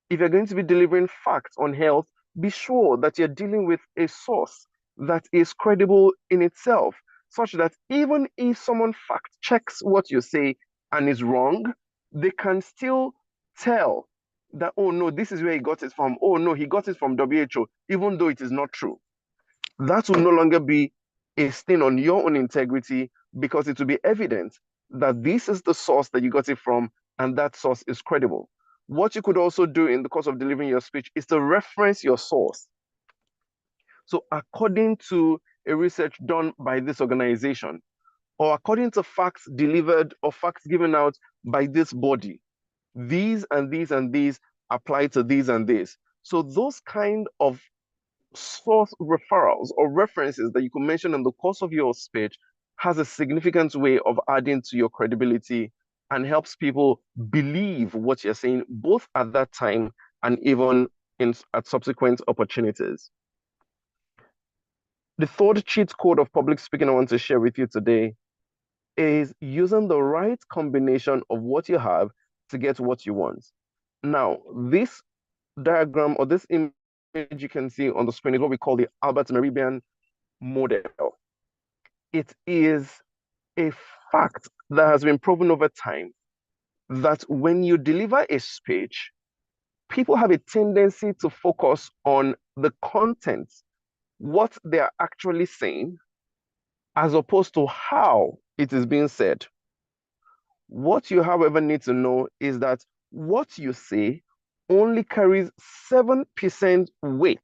If you're going to be delivering facts on health, be sure that you're dealing with a source that is credible in itself, such that even if someone fact checks what you say and is wrong, they can still tell that, oh no, this is where he got it from. Oh no, he got it from WHO, even though it is not true. That will no longer be a stain on your own integrity, because it will be evident that this is the source that you got it from and that source is credible. What you could also do in the course of delivering your speech is to reference your source. So according to a research done by this organization, or according to facts delivered or facts given out by this body, these and these and these apply to these and these. So those kind of source referrals or references that you can mention in the course of your speech has a significant way of adding to your credibility and helps people believe what you're saying, both at that time and even at subsequent opportunities. The third cheat code of public speaking I want to share with you today is using the right combination of what you have to get what you want. Now, this diagram or this image you can see on the screen is what we call the Albert Mehrabian model. It is a fact that has been proven over time that when you deliver a speech, people have a tendency to focus on the content, what they are actually saying, as opposed to how it is being said. What you, however, need to know is that what you say only carries 7% weight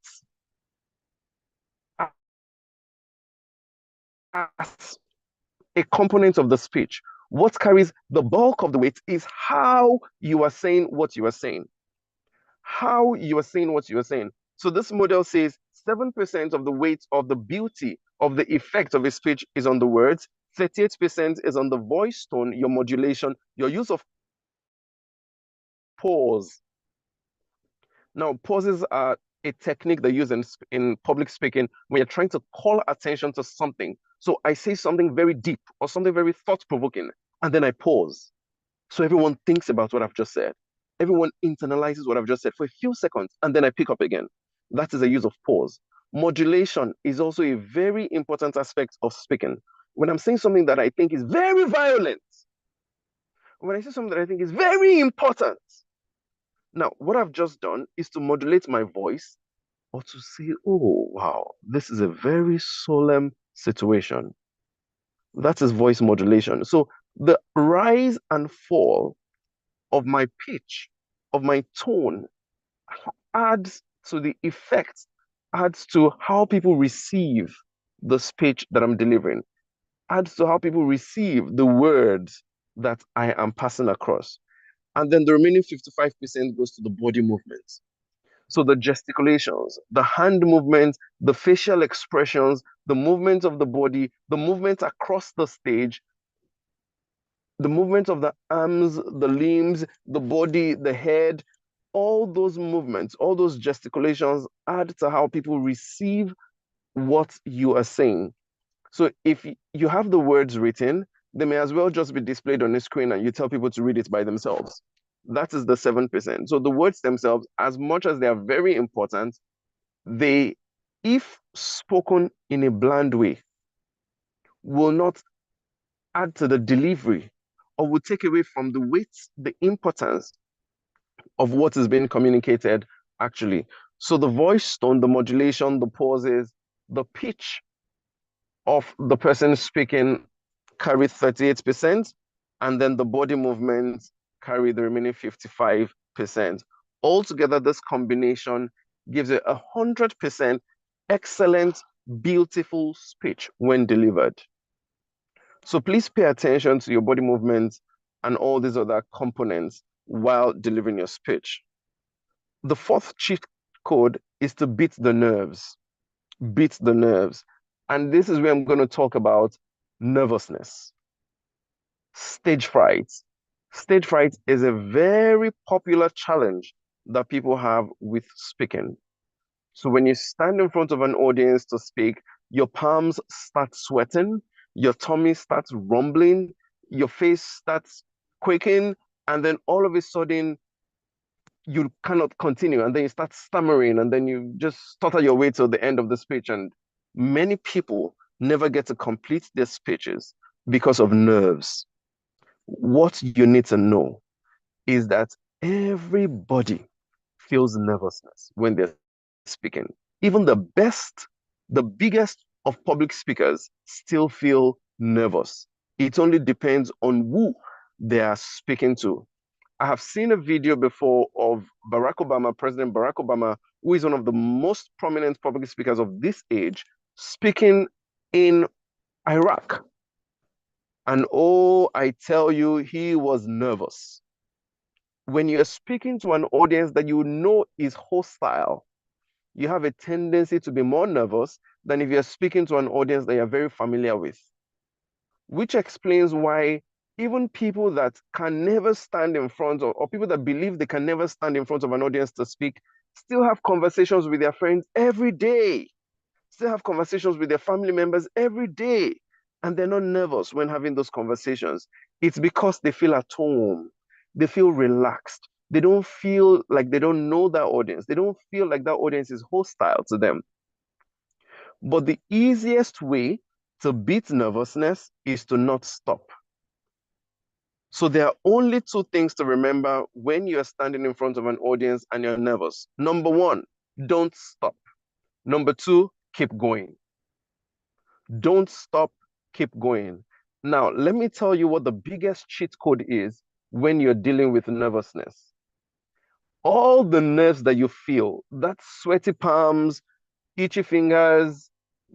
as a component of the speech. What carries the bulk of the weight is how you are saying what you are saying. How you are saying what you are saying. So this model says 7% of the weight of the beauty of the effect of a speech is on the words, 38% is on the voice tone, your modulation, your use of pause. Now, pauses are a technique they use in public speaking when you're trying to call attention to something. So I say something very deep or something very thought-provoking, and then I pause. So everyone thinks about what I've just said. Everyone internalizes what I've just said for a few seconds, and then I pick up again. That is a use of pause. Modulation is also a very important aspect of speaking. When I'm saying something that I think is very violent, when I say something that I think is very important, now what I've just done is to modulate my voice or to say, oh, wow, this is a very solemn situation. That is voice modulation. So the rise and fall of my pitch, of my tone, adds to the effect, adds to how people receive the speech that I'm delivering, adds to how people receive the words that I am passing across. And then the remaining 55% goes to the body movements. So the gesticulations, the hand movements, the facial expressions, the movement of the body, the movement across the stage, the movement of the arms, the limbs, the body, the head, all those movements, all those gesticulations add to how people receive what you are saying. So if you have the words written, they may as well just be displayed on the screen and you tell people to read it by themselves. That is the 7%. So the words themselves, as much as they are very important, they, if spoken in a bland way, will not add to the delivery or will take away from the weight, the importance of what is being communicated actually. So the voice tone, the modulation, the pauses, the pitch of the person speaking carry 38%, and then the body movements carry the remaining 55%. Altogether, this combination gives it 100% excellent, beautiful speech when delivered. So please pay attention to your body movements and all these other components while delivering your speech. The fourth cheat code is to beat the nerves. Beat the nerves. And this is where I'm going to talk about nervousness. Stage fright. Stage fright is a very popular challenge that people have with speaking. So when you stand in front of an audience to speak, your palms start sweating, your tummy starts rumbling, your face starts quaking, and then all of a sudden you cannot continue, and then you start stammering, and then you just stutter your way to the end of the speech. And many people never get to complete their speeches because of nerves. What you need to know is that everybody feels nervousness when they're speaking. Even the best, the biggest of public speakers still feel nervous. It only depends on who they are speaking to. I have seen a video before of Barack Obama, President Barack Obama, who is one of the most prominent public speakers of this age, speaking in Iraq. And oh, I tell you, he was nervous. When you're speaking to an audience that you know is hostile, you have a tendency to be more nervous than if you're speaking to an audience that you're very familiar with. Which explains why even people that can never stand in front of, or people that believe they can never stand in front of an audience to speak, still have conversations with their friends every day, still have conversations with their family members every day, and they're not nervous when having those conversations. It's because they feel at home, they feel relaxed, they don't feel like they don't know that audience, they don't feel like that audience is hostile to them. But the easiest way to beat nervousness is to not stop. So there are only two things to remember when you're standing in front of an audience and you're nervous. Number one, don't stop. Number two, keep going. Don't stop, keep going. Now, let me tell you what the biggest cheat code is when you're dealing with nervousness. All the nerves that you feel, that sweaty palms, itchy fingers,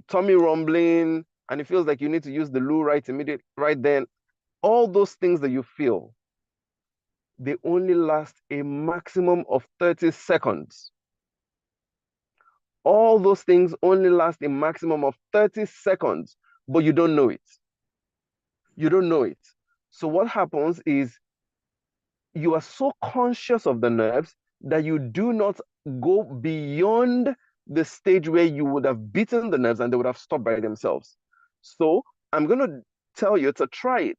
tummy rumbling, and it feels like you need to use the loo right then, all those things that you feel, they only last a maximum of 30 seconds. All those things only last a maximum of 30 seconds, but you don't know it. You don't know it. So what happens is you are so conscious of the nerves that you do not go beyond the stage where you would have beaten the nerves and they would have stopped by themselves. So I'm going to tell you to try it.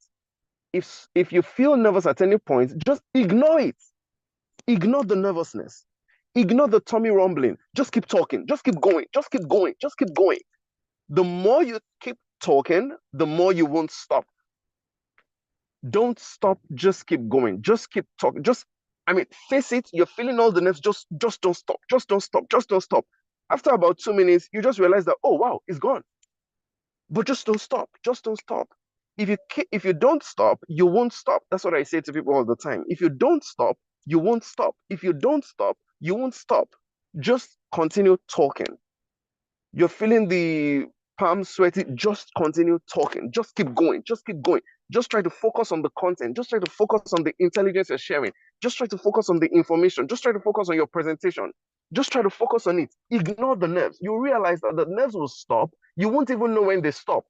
If you feel nervous at any point, just ignore it. Ignore the nervousness. Ignore the tummy rumbling. Just keep talking. Just keep going. Just keep going. Just keep going. The more you keep talking, the more you won't stop. Don't stop. Just keep going. Just keep talking. Face it. You're feeling all the nerves. Just don't stop. Just don't stop. Just don't stop. After about 2 minutes, you just realize that, oh, wow, it's gone. But just don't stop. Just don't stop. If you don't stop, you won't stop. That's what I say to people all the time. If you don't stop, you won't stop. If you don't stop, you won't stop. Just continue talking. You're feeling the palms sweaty. Just continue talking. Just keep going. Just keep going. Just try to focus on the content. Just try to focus on the intelligence you're sharing. Just try to focus on the information. Just try to focus on your presentation. Just try to focus on it. Ignore the nerves. You realize that the nerves will stop. You won't even know when they stop.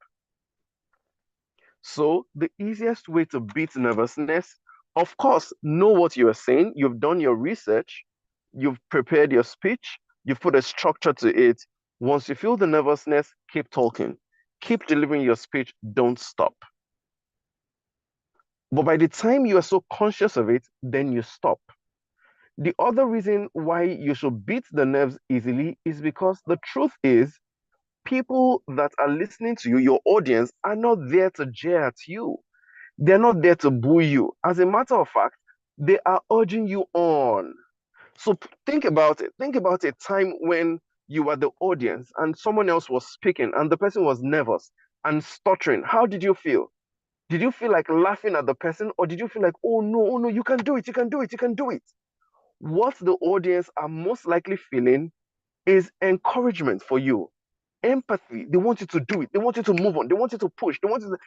So the easiest way to beat nervousness, of course, know what you are saying. You've done your research. You've prepared your speech. You've put a structure to it. Once you feel the nervousness, keep talking. Keep delivering your speech. Don't stop. But by the time you are so conscious of it, then you stop. The other reason why you should beat the nerves easily is because the truth is, people that are listening to you, your audience, are not there to jeer at you. They're not there to boo you. As a matter of fact, they are urging you on. So think about it. Think about a time when you were the audience and someone else was speaking and the person was nervous and stuttering. How did you feel? Did you feel like laughing at the person, or did you feel like, oh no, you can do it, you can do it, you can do it? What the audience are most likely feeling is encouragement for you, empathy. They want you to do it. They want you to move on. They want you to push. They want you to...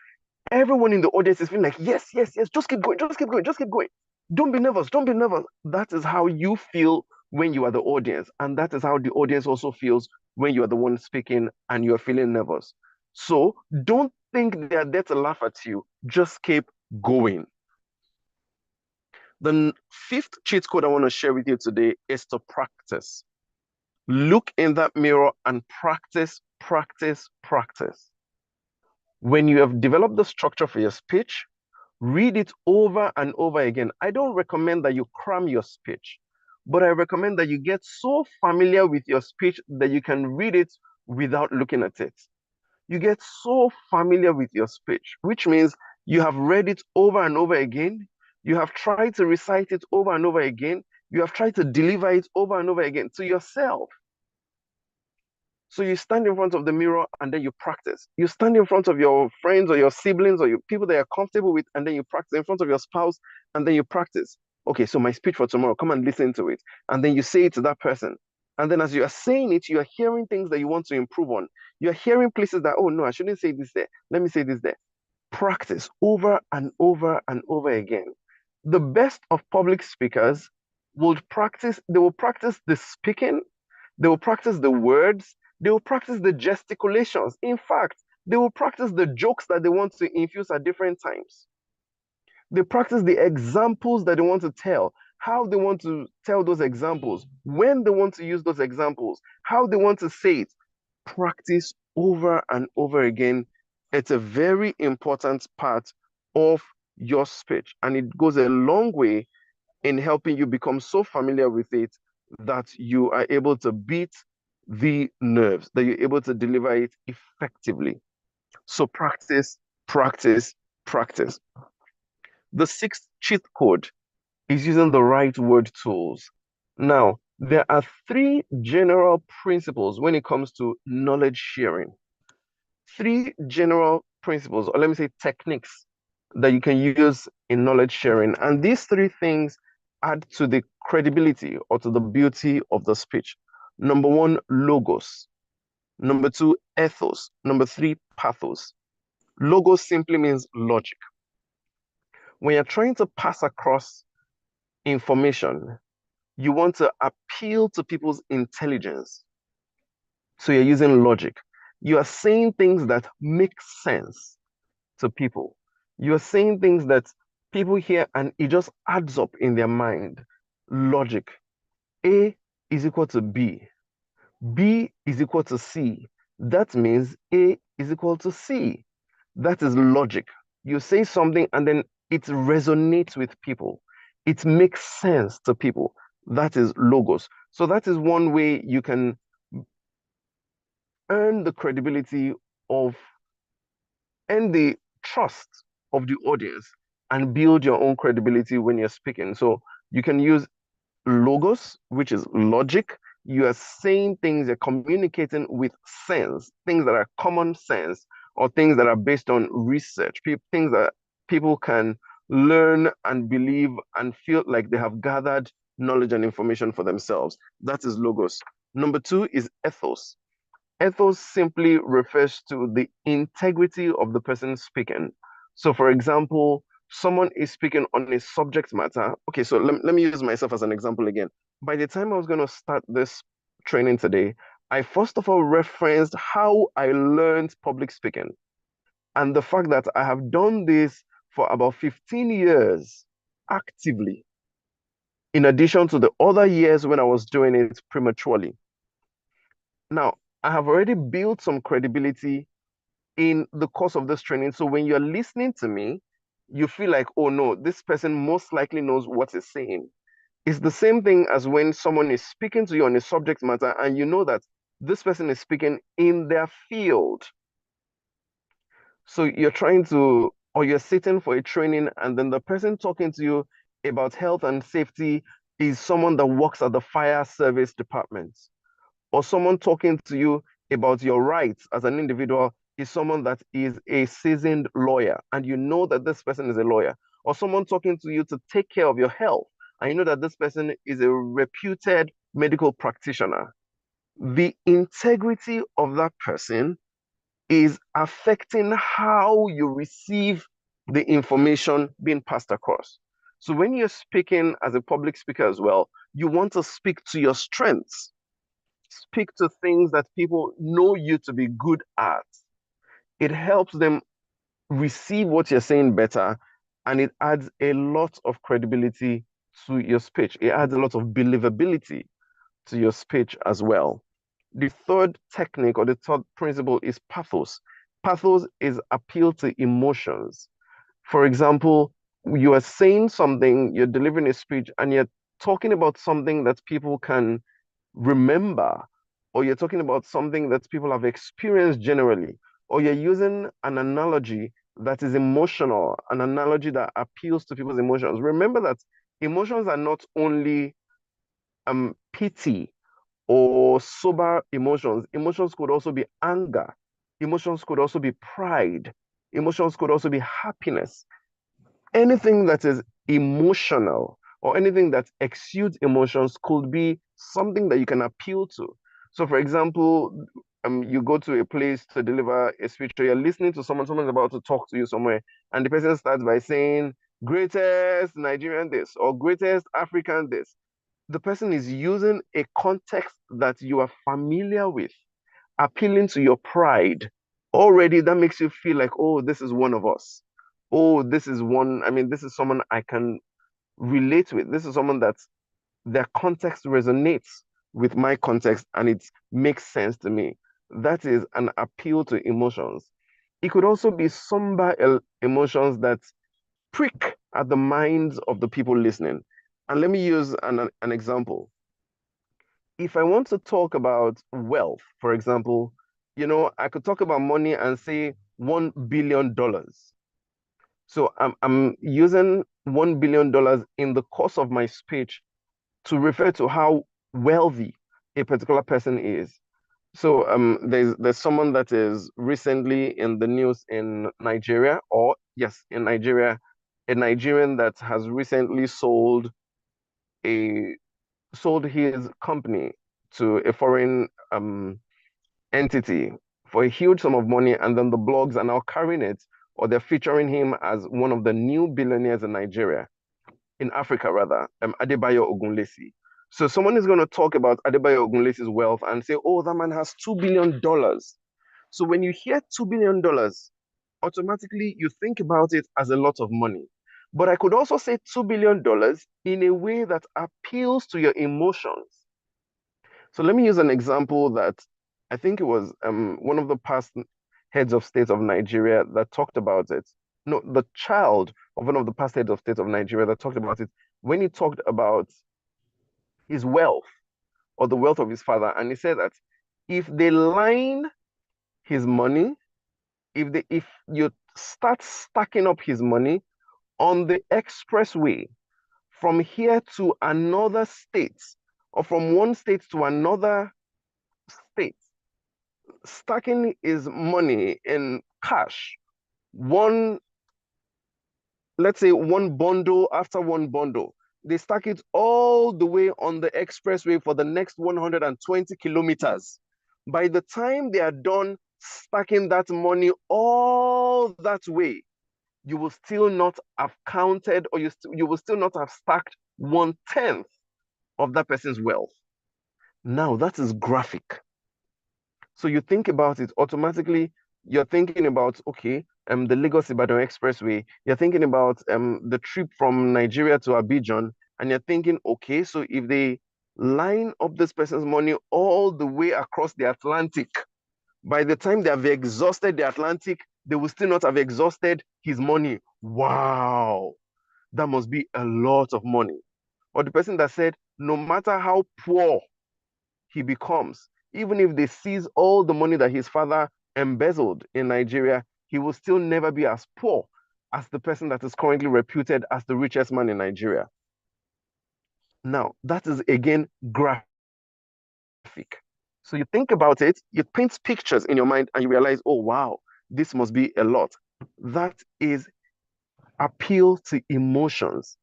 Everyone in the audience is feeling like, yes, yes, yes, just keep going, just keep going, just keep going. Don't be nervous, don't be nervous. That is how you feel when you are the audience. And that is how the audience also feels when you are the one speaking and you're feeling nervous. So don't think they are there to laugh at you. Just keep going. The fifth cheat code I want to share with you today is to practice. Look in that mirror and practice, practice, practice. When you have developed the structure for your speech, read it over and over again. I don't recommend that you cram your speech, but I recommend that you get so familiar with your speech that you can read it without looking at it. You get so familiar with your speech, which means you have read it over and over again. You have tried to recite it over and over again. You have tried to deliver it over and over again to yourself. So you stand in front of the mirror and then you practice. You stand in front of your friends or your siblings or your people that you're comfortable with, and then you practice in front of your spouse, and then you practice. Okay, so my speech for tomorrow, come and listen to it. And then you say it to that person. And then as you are saying it, you are hearing things that you want to improve on. You're hearing places that, oh no, I shouldn't say this there. Let me say this there. Practice over and over and over again. The best of public speakers they will practice the speaking, they will practice the words, they will practice the gesticulations. In fact, they will practice the jokes that they want to infuse at different times. They practice the examples that they want to tell, how they want to tell those examples, when they want to use those examples, how they want to say it. Practice over and over again. It's a very important part of your speech, and it goes a long way in helping you become so familiar with it that you are able to beat the nerves, that you're able to deliver it effectively. So practice, practice, practice. The sixth cheat code is using the right word tools. Now, there are three general principles when it comes to knowledge sharing. Three general principles, or let me say techniques, that you can use in knowledge sharing. And these three things add to the credibility or to the beauty of the speech. Number one, logos. Number two, ethos. Number three, pathos. Logos simply means logic. When you're trying to pass across information, you want to appeal to people's intelligence. So you're using logic. You are saying things that make sense to people. You're saying things that people hear and it just adds up in their mind. Logic. A is equal to B. B is equal to C. That means A is equal to C. That is logic. You say something and then it resonates with people. It makes sense to people. That is logos. So that is one way you can earn the credibility of and the trust of the audience and build your own credibility when you're speaking. So you can use logos, which is logic. You are saying things, you're communicating with sense, things that are common sense or things that are based on research, things that people can learn and believe and feel like they have gathered knowledge and information for themselves. That is logos. Number two is ethos. Ethos simply refers to the integrity of the person speaking. So, for example, someone is speaking on a subject matter. Okay, so let me use myself as an example again. By the time I was going to start this training today, I first of all referenced how I learned public speaking and the fact that I have done this for about 15 years actively, in addition to the other years when I was doing it prematurely. Now, I have already built some credibility in the course of this training. So when you're listening to me, you feel like, oh no, this person most likely knows what he's saying. It's the same thing as when someone is speaking to you on a subject matter and you know that this person is speaking in their field. So you're trying to, or you're sitting for a training, and then the person talking to you about health and safety is someone that works at the fire service department, or someone talking to you about your rights as an individual is someone that is a seasoned lawyer, and you know that this person is a lawyer, or someone talking to you to take care of your health, and you know that this person is a reputed medical practitioner. The integrity of that person is affecting how you receive the information being passed across. So when you're speaking as a public speaker as well, you want to speak to your strengths, speak to things that people know you to be good at. It helps them receive what you're saying better, and it adds a lot of credibility to your speech. It adds a lot of believability to your speech as well. The third technique or the third principle is pathos. Pathos is appeal to emotions. For example, you are saying something, you're delivering a speech, and you're talking about something that people can remember, or you're talking about something that people have experienced generally, or you're using an analogy that is emotional, an analogy that appeals to people's emotions. Remember that emotions are not only pity or sober emotions. Emotions could also be anger. Emotions could also be pride. Emotions could also be happiness. Anything that is emotional or anything that exudes emotions could be something that you can appeal to. So, for example, you go to a place to deliver a speech, or you're listening to someone, someone's about to talk to you somewhere, and the person starts by saying, greatest Nigerian this, or greatest African this. The person is using a context that you are familiar with, appealing to your pride. Already that makes you feel like, oh, this is one of us. Oh, this is one, I mean, this is someone I can relate with. This is someone that their context resonates with my context and it makes sense to me. That is an appeal to emotions. It could also be somber emotions that prick at the minds of the people listening. And let me use an example. If I want to talk about wealth, for example, I could talk about money and say $1 billion. So I'm using $1 billion in the course of my speech to refer to how wealthy a particular person is. So there's someone that is recently in the news in Nigeria, or yes, in Nigeria, a Nigerian that has recently a sold his company to a foreign entity for a huge sum of money, and then the blogs are now carrying it, or they're featuring him as one of the new billionaires in Nigeria, in Africa rather, Adebayo Ogunlesi. So someone is going to talk about Adebayo Ogunlesi's wealth and say, oh, that man has $2 billion. So when you hear $2 billion, automatically you think about it as a lot of money. But I could also say $2 billion in a way that appeals to your emotions. So let me use an example that I think it was one of the past heads of state of Nigeria that talked about it. No, the child of one of the past heads of state of Nigeria that talked about it when he talked about his wealth or the wealth of his father. And he said that if they line his money, if you start stacking up his money on the expressway from here to another state, or from one state to another state, stacking his money in cash, one, let's say one bundle after one bundle. They stack it all the way on the expressway for the next 120 kilometers. By the time they are done stacking that money all that way, you will still not have counted, or you will still not have stacked 1/10 of that person's wealth. Now that is graphic. So you think about it, automatically you're thinking about, okay, the Lagos-Ibadan Expressway, you're thinking about the trip from Nigeria to Abidjan, and you're thinking, okay, so if they line up this person's money all the way across the Atlantic. By the time they have exhausted the Atlantic, they will still not have exhausted his money. Wow, that must be a lot of money. Or the person that said, no matter how poor he becomes, even if they seize all the money that his father embezzled in Nigeria, he will still never be as poor as the person that is currently reputed as the richest man in Nigeria. Now, that is again graphic. So you think about it, you paint pictures in your mind and you realize, oh, wow, this must be a lot. That is appeal to emotions,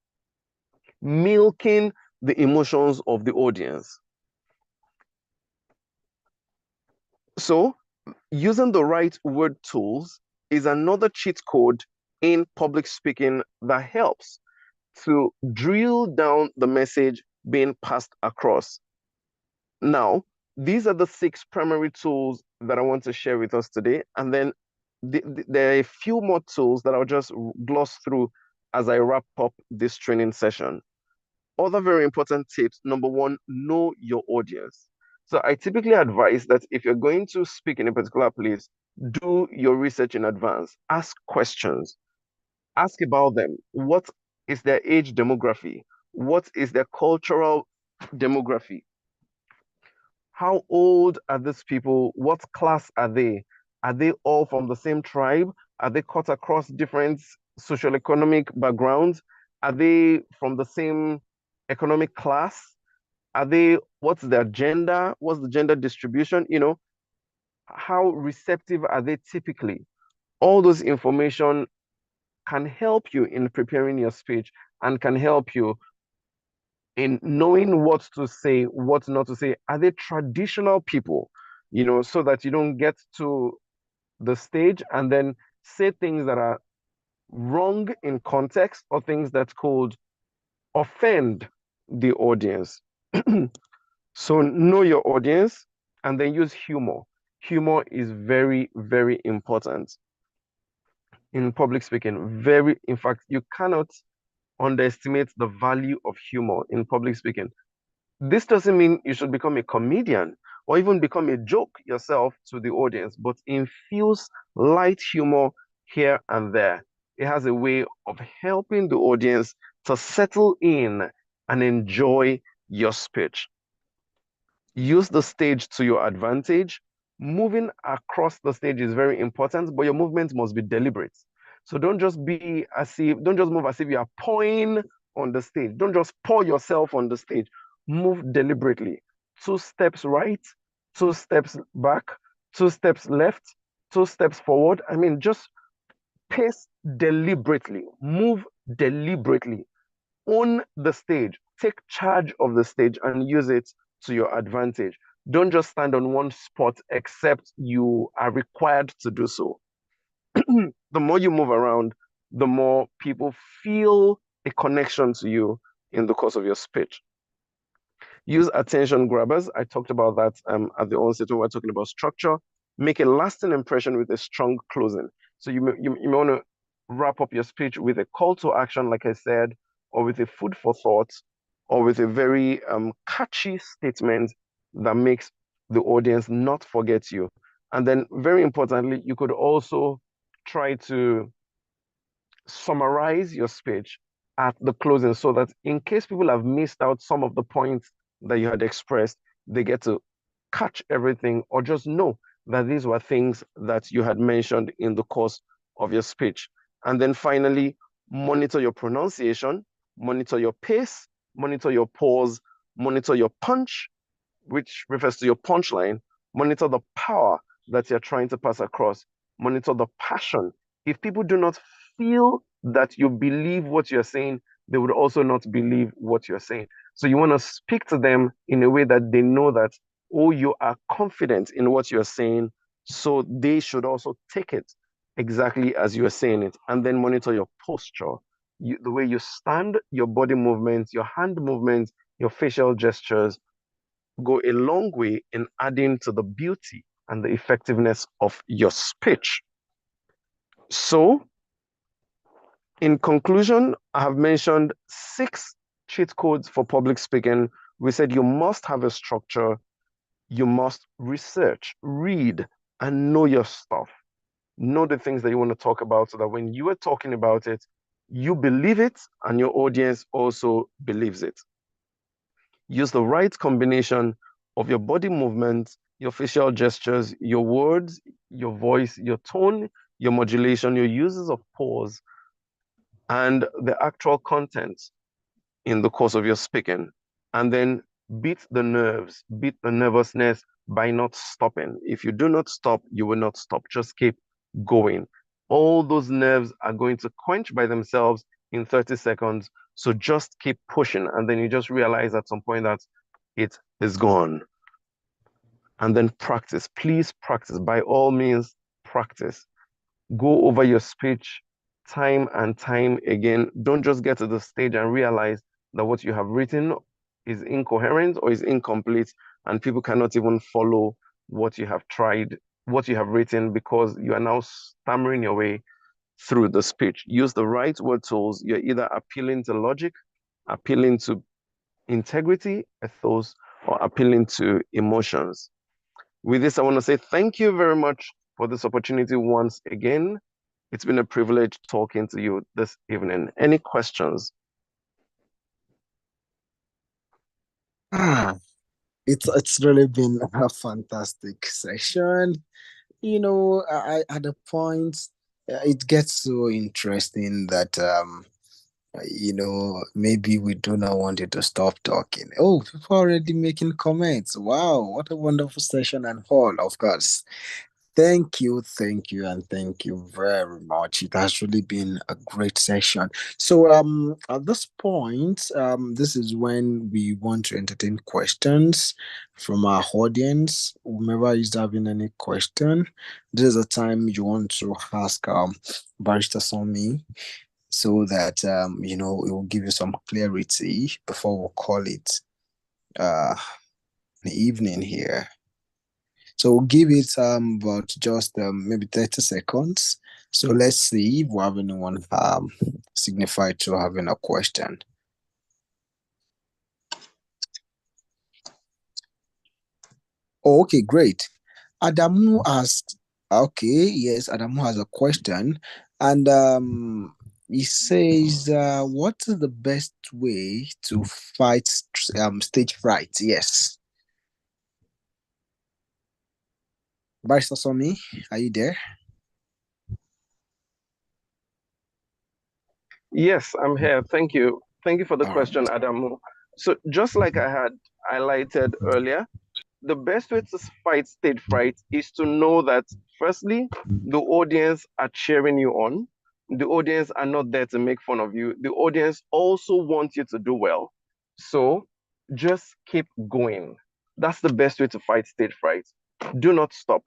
milking the emotions of the audience. So using the right word tools is another cheat code in public speaking that helps to drill down the message being passed across. Now, these are the 6 primary tools that I want to share with us today. And then there are a few more tools that I'll just gloss through as I wrap up this training session. Other very important tips. Number 1, know your audience. So I typically advise that if you're going to speak in a particular place, do your research in advance. Ask questions. Ask about them. What is their age demography? What is their cultural demography? How old are these people? What class are they? Are they all from the same tribe? Are they cut across different social economic backgrounds? Are they from the same economic class? What's their gender? What's the gender distribution? How receptive are they typically? All those information can help you in preparing your speech and can help you in knowing what to say, what not to say. Are they traditional people? So that you don't get to the stage and then say things that are wrong in context or things that could offend the audience. So know your audience and then use humor. Humor is very, very important in public speaking. In fact, you cannot underestimate the value of humor in public speaking. This doesn't mean you should become a comedian or even become a joke yourself to the audience, but infuse light humor here and there. It has a way of helping the audience to settle in and enjoy your speech. Use the stage to your advantage. Moving across the stage is very important, but your movement must be deliberate. So don't just move as if you are pouring on the stage. Don't just pour yourself on the stage. Move deliberately. 2 steps right, 2 steps back, 2 steps left, 2 steps forward. Just pace deliberately. Move deliberately. Own the stage. Take charge of the stage and use it to your advantage. Don't just stand on one spot except you are required to do so. The more you move around, the more people feel a connection to you in the course of your speech. Use attention grabbers. I talked about that at the onset when we were talking about structure. Make a lasting impression with a strong closing. So you may want to wrap up your speech with a call to action, like I said, or with a food for thought, or with a very catchy statement that makes the audience not forget you. And then very importantly, you could also try to summarize your speech at the closing so that in case people have missed out some of the points that you had expressed, they get to catch everything or just know that these were things that you had mentioned in the course of your speech. And then finally, monitor your pronunciation, monitor your pace, monitor your pause, monitor your punch, which refers to your punchline, monitor the power that you're trying to pass across, monitor the passion. If people do not feel that you believe what you're saying, they would also not believe what you're saying. So you want to speak to them in a way that they know that, oh, you are confident in what you're saying, so they should also take it exactly as you are saying it. And then monitor your posture, the way you stand, your body movements, your hand movements, your facial gestures go a long way in adding to the beauty and the effectiveness of your speech. So, in conclusion, I have mentioned 6 cheat codes for public speaking, We said you must have a structure, you must research, read, and know your stuff. Know the things that you want to talk about so that when you are talking about it, you believe it and your audience also believes it. Use the right combination of your body movements, your facial gestures, your words, your voice, your tone, your modulation, your uses of pause, and the actual content in the course of your speaking. And then beat the nerves, beat the nervousness by not stopping. If you do not stop, you will not stop. Just keep going. All those nerves are going to quench by themselves in 30 seconds. So just keep pushing. And then you just realize at some point that it is gone. And then practice. Please practice. By all means, practice. Go over your speech time and time again. Don't just get to the stage and realize that what you have written is incoherent or is incomplete, and people cannot even follow what you have tried, what you have written, because you are now stammering your way through the speech. Use the right word tools. You're either appealing to logic, appealing to integrity, ethos, or appealing to emotions. With this, I want to say thank you very much for this opportunity once again. It's been a privilege talking to you this evening. Any questions? It's really been a fantastic session. At the point, it gets so interesting that maybe we do not want you to stop talking. Oh, people are already making comments. Wow, what a wonderful session and all, of course. Thank you, and thank you very much. It has really been a great session. So, at this point, this is when we want to entertain questions from our audience. Whomever is having any question, this is the time you want to ask Barrister Somi, so that it will give you some clarity before we call it uh an evening here. So we'll give it about just maybe 30 seconds. So let's see if we have anyone signified to having a question. Oh, okay, great. Adamu asked, okay, yes, Adamu has a question. And he says, what is the best way to fight stage fright? Yes. Barrister Somi, are you there? Yes, I'm here. Thank you. Thank you for the All right. question, Adamu. So just like I had highlighted earlier, the best way to fight stage fright is to know that, firstly, the audience are cheering you on. The audience are not there to make fun of you. The audience also wants you to do well. So just keep going. That's the best way to fight stage fright. Do not stop.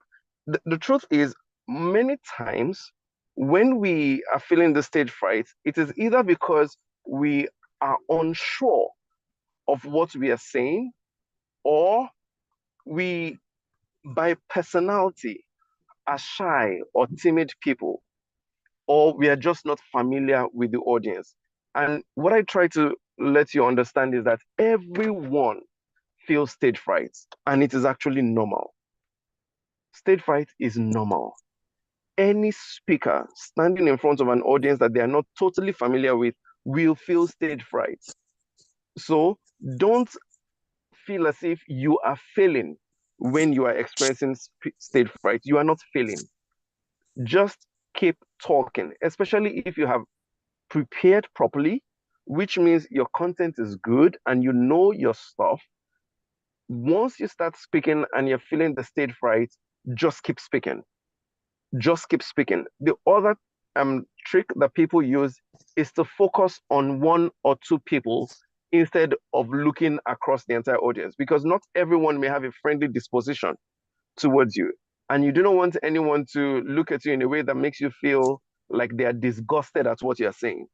The truth is, many times when we are feeling the stage fright, it is either because we are unsure of what we are saying, or we, by personality, are shy or timid people, or we are just not familiar with the audience. And what I try to let you understand is that everyone feels stage fright, and it is actually normal. Stage fright is normal. Any speaker standing in front of an audience that they are not totally familiar with will feel stage fright. So don't feel as if you are failing when you are experiencing stage fright. You are not failing. Just keep talking, especially if you have prepared properly, which means your content is good and you know your stuff. Once you start speaking and you're feeling the stage fright, just keep speaking. Just keep speaking. The other trick that people use is to focus on one or two people instead of looking across the entire audience, because not everyone may have a friendly disposition towards you. And you do not want anyone to look at you in a way that makes you feel like they are disgusted at what you're saying.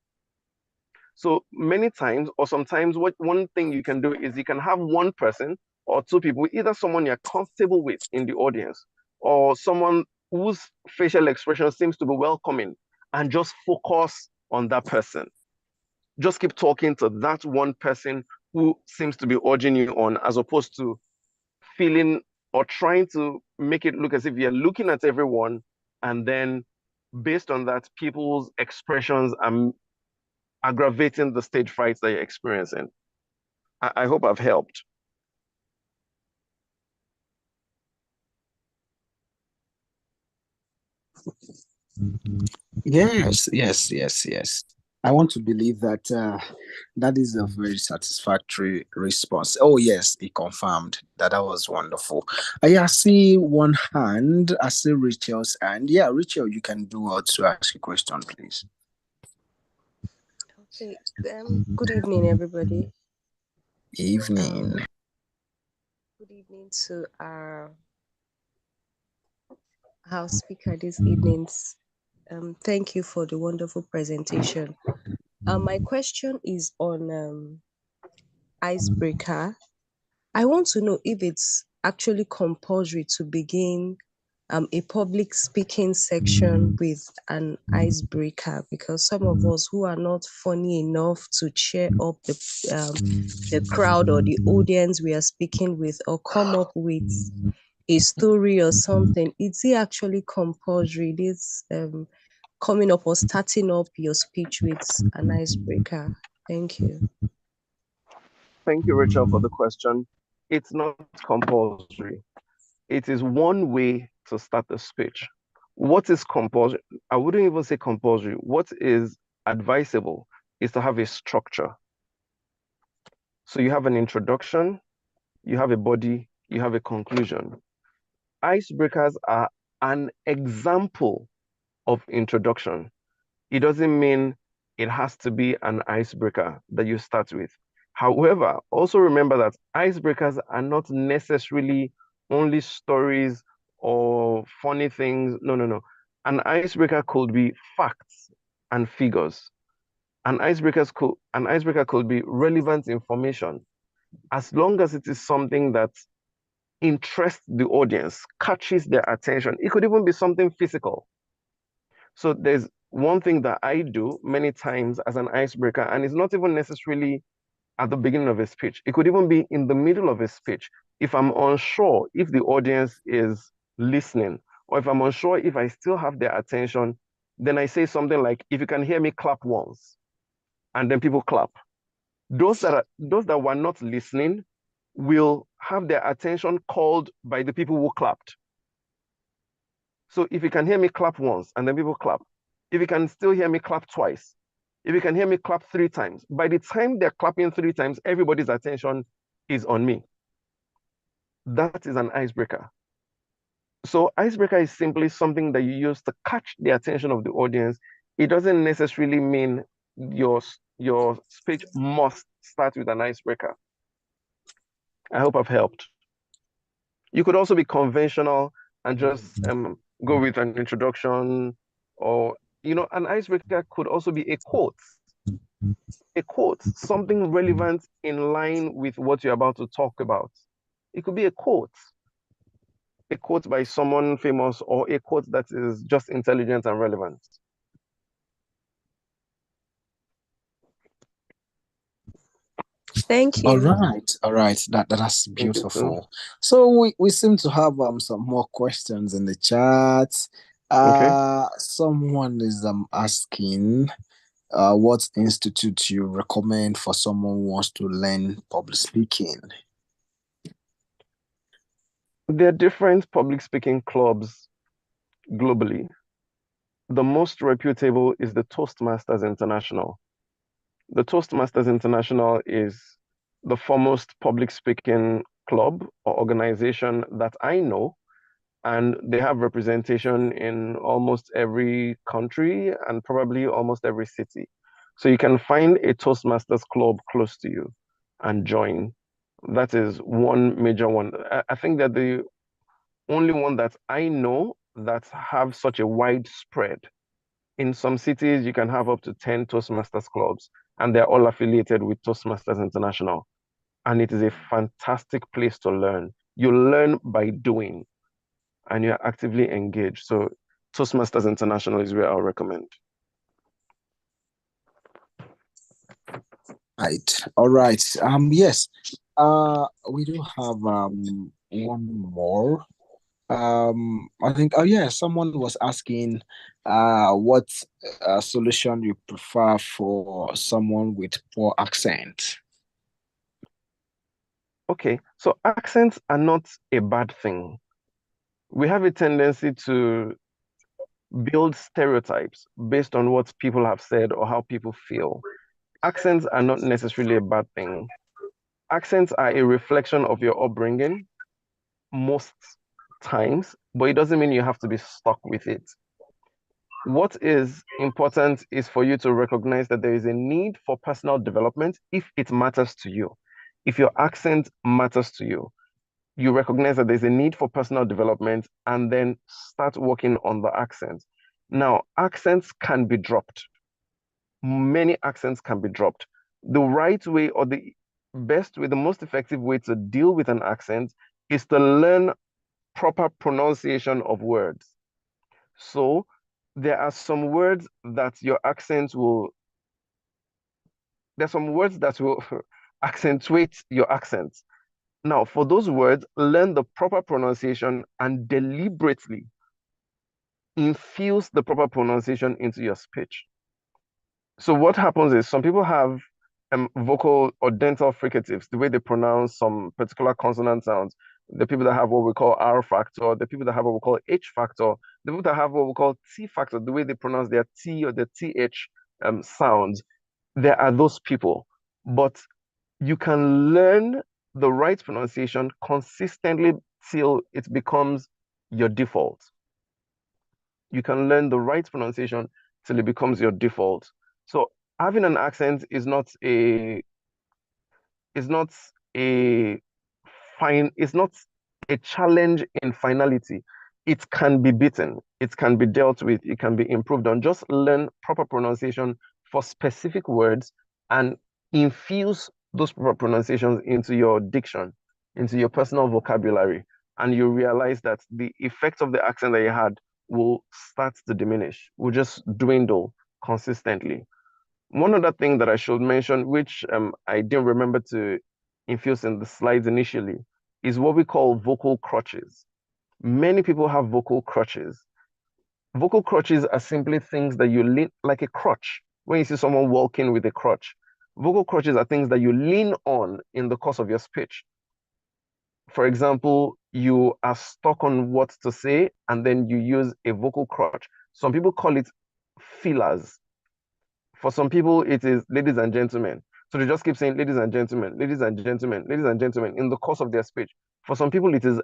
So many times, or sometimes, what one thing you can do is you can have one person or two people, either someone you're comfortable with in the audience, or someone whose facial expression seems to be welcoming, and just focus on that person. Just keep talking to that one person who seems to be urging you on, as opposed to feeling or trying to make it look as if you're looking at everyone, and then based on that, people's expressions are aggravating the stage frights that you're experiencing. I hope I've helped. Yes. I want to believe that that is a very satisfactory response. Oh, yes, he confirmed that. That was wonderful. I see one hand. I see Rachel's hand. Yeah, Rachel, you can do well to ask a question, please. Okay. Good evening, everybody. Evening. Good evening to our house speaker this evening. Thank you for the wonderful presentation. My question is on icebreaker. I want to know if it's actually compulsory to begin a public speaking section with an icebreaker, because some of us who are not funny enough to cheer up the crowd or the audience we are speaking with, or come up with a story or something, is it actually compulsory, this coming up or starting up your speech with an icebreaker? Thank you. Thank you, Rachel, for the question. It's not compulsory. It is one way to start the speech. What is compulsory? I wouldn't even say compulsory. What is advisable is to have a structure. So you have an introduction, you have a body, you have a conclusion. Icebreakers are an example of introduction. It doesn't mean it has to be an icebreaker that you start with. However, also remember that icebreakers are not necessarily only stories or funny things. No. An icebreaker could be facts and figures. An icebreaker could be relevant information, as long as it is something that interests the audience, catches their attention. It could even be something physical. So there's one thing that I do many times as an icebreaker, and it's not even necessarily at the beginning of a speech. It could even be in the middle of a speech. If I'm unsure if the audience is listening, or if I'm unsure if I still have their attention, then I say something like, if you can hear me, clap once. And then people clap. Those that were not listening will have their attention called by the people who clapped. So if you can hear me, clap once, and then people clap. If you can still hear me, clap twice. If you can hear me, clap 3 times. By the time they're clapping 3 times, everybody's attention is on me. That is an icebreaker. So icebreaker is simply something that you use to catch the attention of the audience. It doesn't necessarily mean your speech must start with an icebreaker. I hope I've helped. You could also be conventional and just go with an introduction, or, an icebreaker could also be a quote. A quote, something relevant in line with what you're about to talk about. It could be a quote by someone famous, or a quote that is just intelligent and relevant. Thank All you. right. That's Thank you, too. beautiful. So we seem to have some more questions in the chat. Okay. Someone is asking what institute you recommend for someone who wants to learn public speaking. There are different public speaking clubs globally. The most reputable is the Toastmasters International. The Toastmasters International is the foremost public speaking club or organization that I know, and they have representation in almost every country and probably almost every city. So you can find a Toastmasters club close to you and join. That is one major one. I think that the only one that I know that have such a wide spread. In some cities, you can have up to 10 Toastmasters clubs, and they're all affiliated with Toastmasters International. And it is a fantastic place to learn. You learn by doing, and you're actively engaged. So Toastmasters International is where I'll recommend. Right. All right. Yes. We do have one more. I think, oh yeah, someone was asking what solution you prefer for someone with poor accent. Okay, so accents are not a bad thing. We have a tendency to build stereotypes based on what people have said or how people feel. Accents are not necessarily a bad thing. Accents are a reflection of your upbringing most times, but it doesn't mean you have to be stuck with it. What is important is for you to recognize that there is a need for personal development if it matters to you. If your accent matters to you, you recognize that there's a need for personal development and then start working on the accent. Now, accents can be dropped. Many accents can be dropped. The right way or the best way, the most effective way to deal with an accent is to learn proper pronunciation of words. So there are some words that your accent will, there's some words that will accentuate your accent. Now, for those words, learn the proper pronunciation and deliberately infuse the proper pronunciation into your speech. So what happens is some people have vocal or dental fricatives, the way they pronounce some particular consonant sounds. The people that have what we call R factor, the people that have what we call H factor, the people that have what we call T factor, the way they pronounce their T or the TH sounds. There are those people, but you can learn the right pronunciation consistently till it becomes your default. You can learn the right pronunciation till it becomes your default. So having an accent is not a it's not a challenge in finality. It can be beaten, it can be dealt with, it can be improved on. Just learn proper pronunciation for specific words and infuse those proper pronunciations into your diction, into your personal vocabulary, and you realize that the effect of the accent that you had will start to diminish, will just dwindle consistently. One other thing that I should mention, which I didn't remember to infuse in the slides initially, is what we call vocal crutches. Many people have vocal crutches. Vocal crutches are simply things that you lean, like a crutch. When you see someone walking with a crutch, vocal crutches are things that you lean on in the course of your speech. For example, you are stuck on what to say, and then you use a vocal crutch. Some people call it fillers. For some people, it is ladies and gentlemen. So they just keep saying ladies and gentlemen, ladies and gentlemen, ladies and gentlemen in the course of their speech. For some people, it is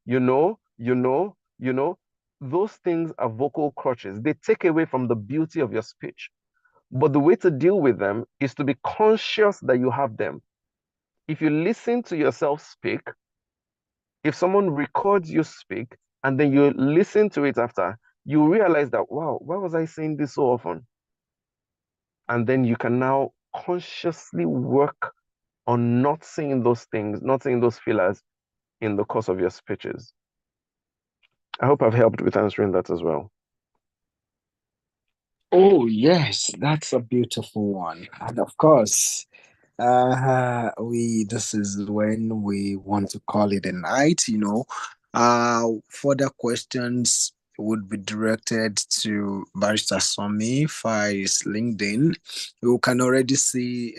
you know. Those things are vocal crutches. They take away from the beauty of your speech. But the way to deal with them is to be conscious that you have them. If you listen to yourself speak, if someone records you speak and then you listen to it after, you realize that, wow, why was I saying this so often? And then you can now consciously work on not saying those things, not saying those fillers in the course of your speeches. I hope I've helped with answering that as well. Oh, yes, that's a beautiful one. And of course, this is when we want to call it a night, you know. Further questions would be directed to Barrister Somi via his LinkedIn. You can already see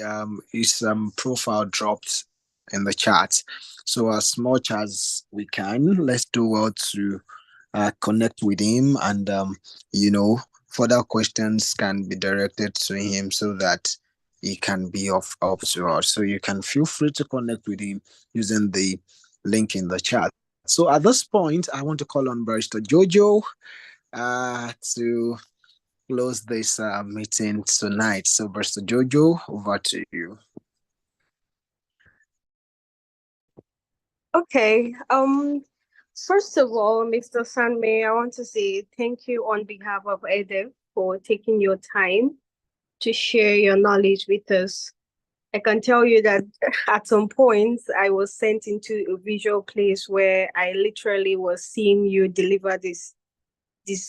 his profile dropped in the chat. So as much as we can, let's do well to connect with him, and you know, further questions can be directed to him so that he can be of help to us. So you can feel free to connect with him using the link in the chat. So at this point, I want to call on Barrister Jojo to close this meeting tonight. So Barrister Jojo, over to you. Okay. First of all, Mr. Sanmei, I want to say thank you on behalf of EDEV for taking your time to share your knowledge with us. I can tell you that at some points I was sent into a visual place where I literally was seeing you deliver this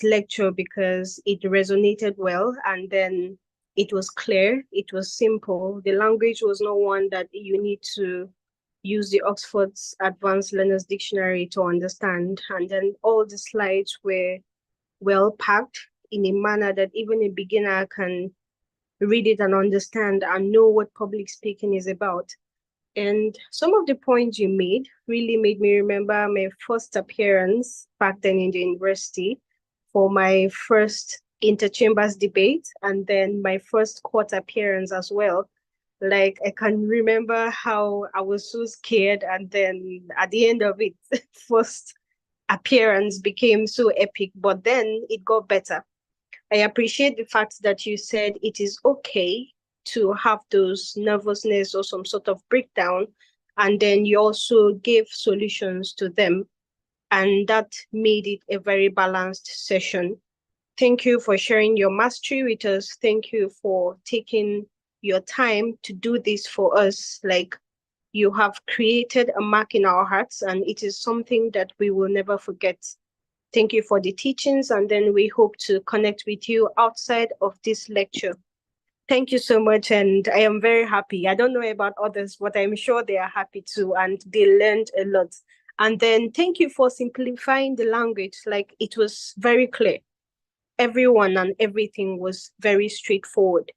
lecture because it resonated well. And then It was clear, it was simple. The language was not one that you need to use the Oxford's Advanced Learners Dictionary to understand. And then all the slides were well packed in a manner that even a beginner can read it and understand and know what public speaking is about. And some of the points you made really made me remember my first appearance back then in the university for my first interchambers debate and then my first court appearance as well. Like I can remember how I was so scared, and then at the end of it, first appearance became so epic, but then it got better. I appreciate the fact that you said it is okay to have those nervousness or some sort of breakdown, and then you also gave solutions to them, and that made it a very balanced session. Thank you for sharing your mastery with us. Thank you for taking your time to do this for us. Like, you have created a mark in our hearts, and it is something that we will never forget. Thank you for the teachings, and then we hope to connect with you outside of this lecture. Thank you so much, and I am very happy. I don't know about others, but I'm sure they are happy too, and they learned a lot. And then thank you for simplifying the language. Like, it was very clear. Everyone and everything was very straightforward.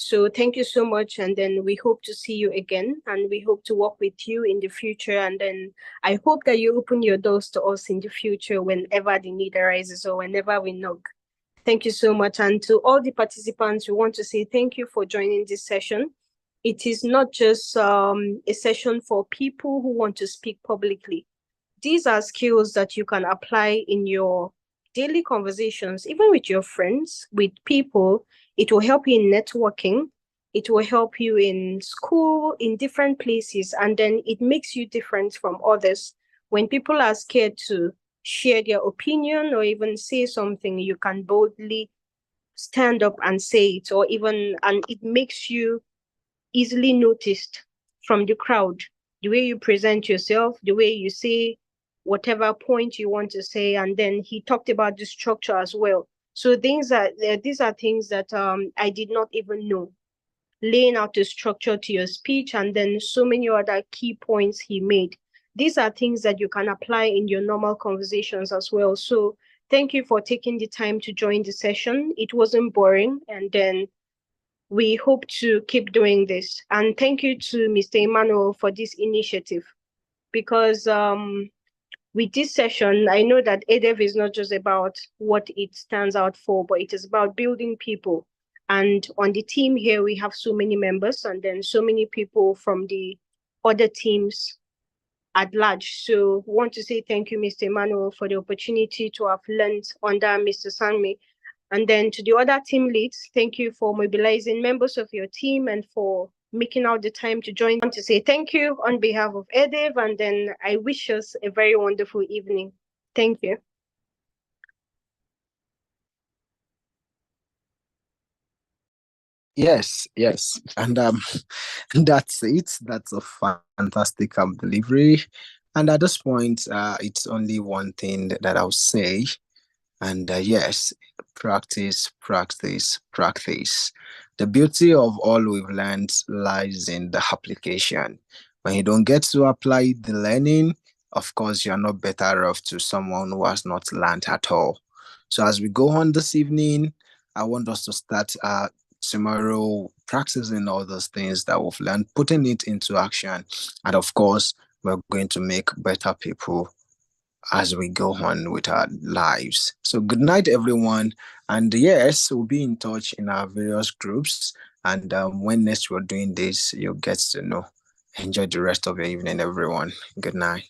So thank you so much, and then we hope to see you again, and we hope to work with you in the future, and then I hope that you open your doors to us in the future whenever the need arises or whenever we knock. Thank you so much, and to all the participants, we want to say thank you for joining this session. It is not just a session for people who want to speak publicly. These are skills that you can apply in your daily conversations, even with your friends, with people. It will help you in networking. It will help you in school, in different places, and then it makes you different from others. When people are scared to share their opinion or even say something, you can boldly stand up and say it, and it makes you easily noticed from the crowd. The way you present yourself, the way you say whatever point you want to say, and then he talked about the structure as well. So these are things that I did not even know. Laying out the structure to your speech, and then so many other key points he made. These are things that you can apply in your normal conversations as well. So thank you for taking the time to join the session. It wasn't boring, and then we hope to keep doing this. And thank you to Mr. Emmanuel for this initiative, because with this session, I know that ADEF is not just about what it stands out for, but it is about building people. And on the team here, we have so many members, and then so many people from the other teams at large. So we want to say thank you, Mr. Emmanuel, for the opportunity to have learned under Mr. Sanmi. And then to the other team leads, thank you for mobilizing members of your team and for making out the time to join. I want to say thank you on behalf of EDIV, and then I wish us a very wonderful evening. Thank you. Yes, yes. And that's it. That's a fantastic delivery. And at this point, it's only one thing that I'll say. And yes, practice, practice, practice. The beauty of all we've learned lies in the application. When you don't get to apply the learning, of course, you're not better off to someone who has not learned at all. So as we go on this evening, I want us to start tomorrow practicing all those things that we've learned, putting it into action. And of course, we're going to make better people as we go on with our lives. So good night, everyone. And yes, we'll be in touch in our various groups. And when next we're doing this, you'll get to know. Enjoy the rest of your evening, everyone. Good night.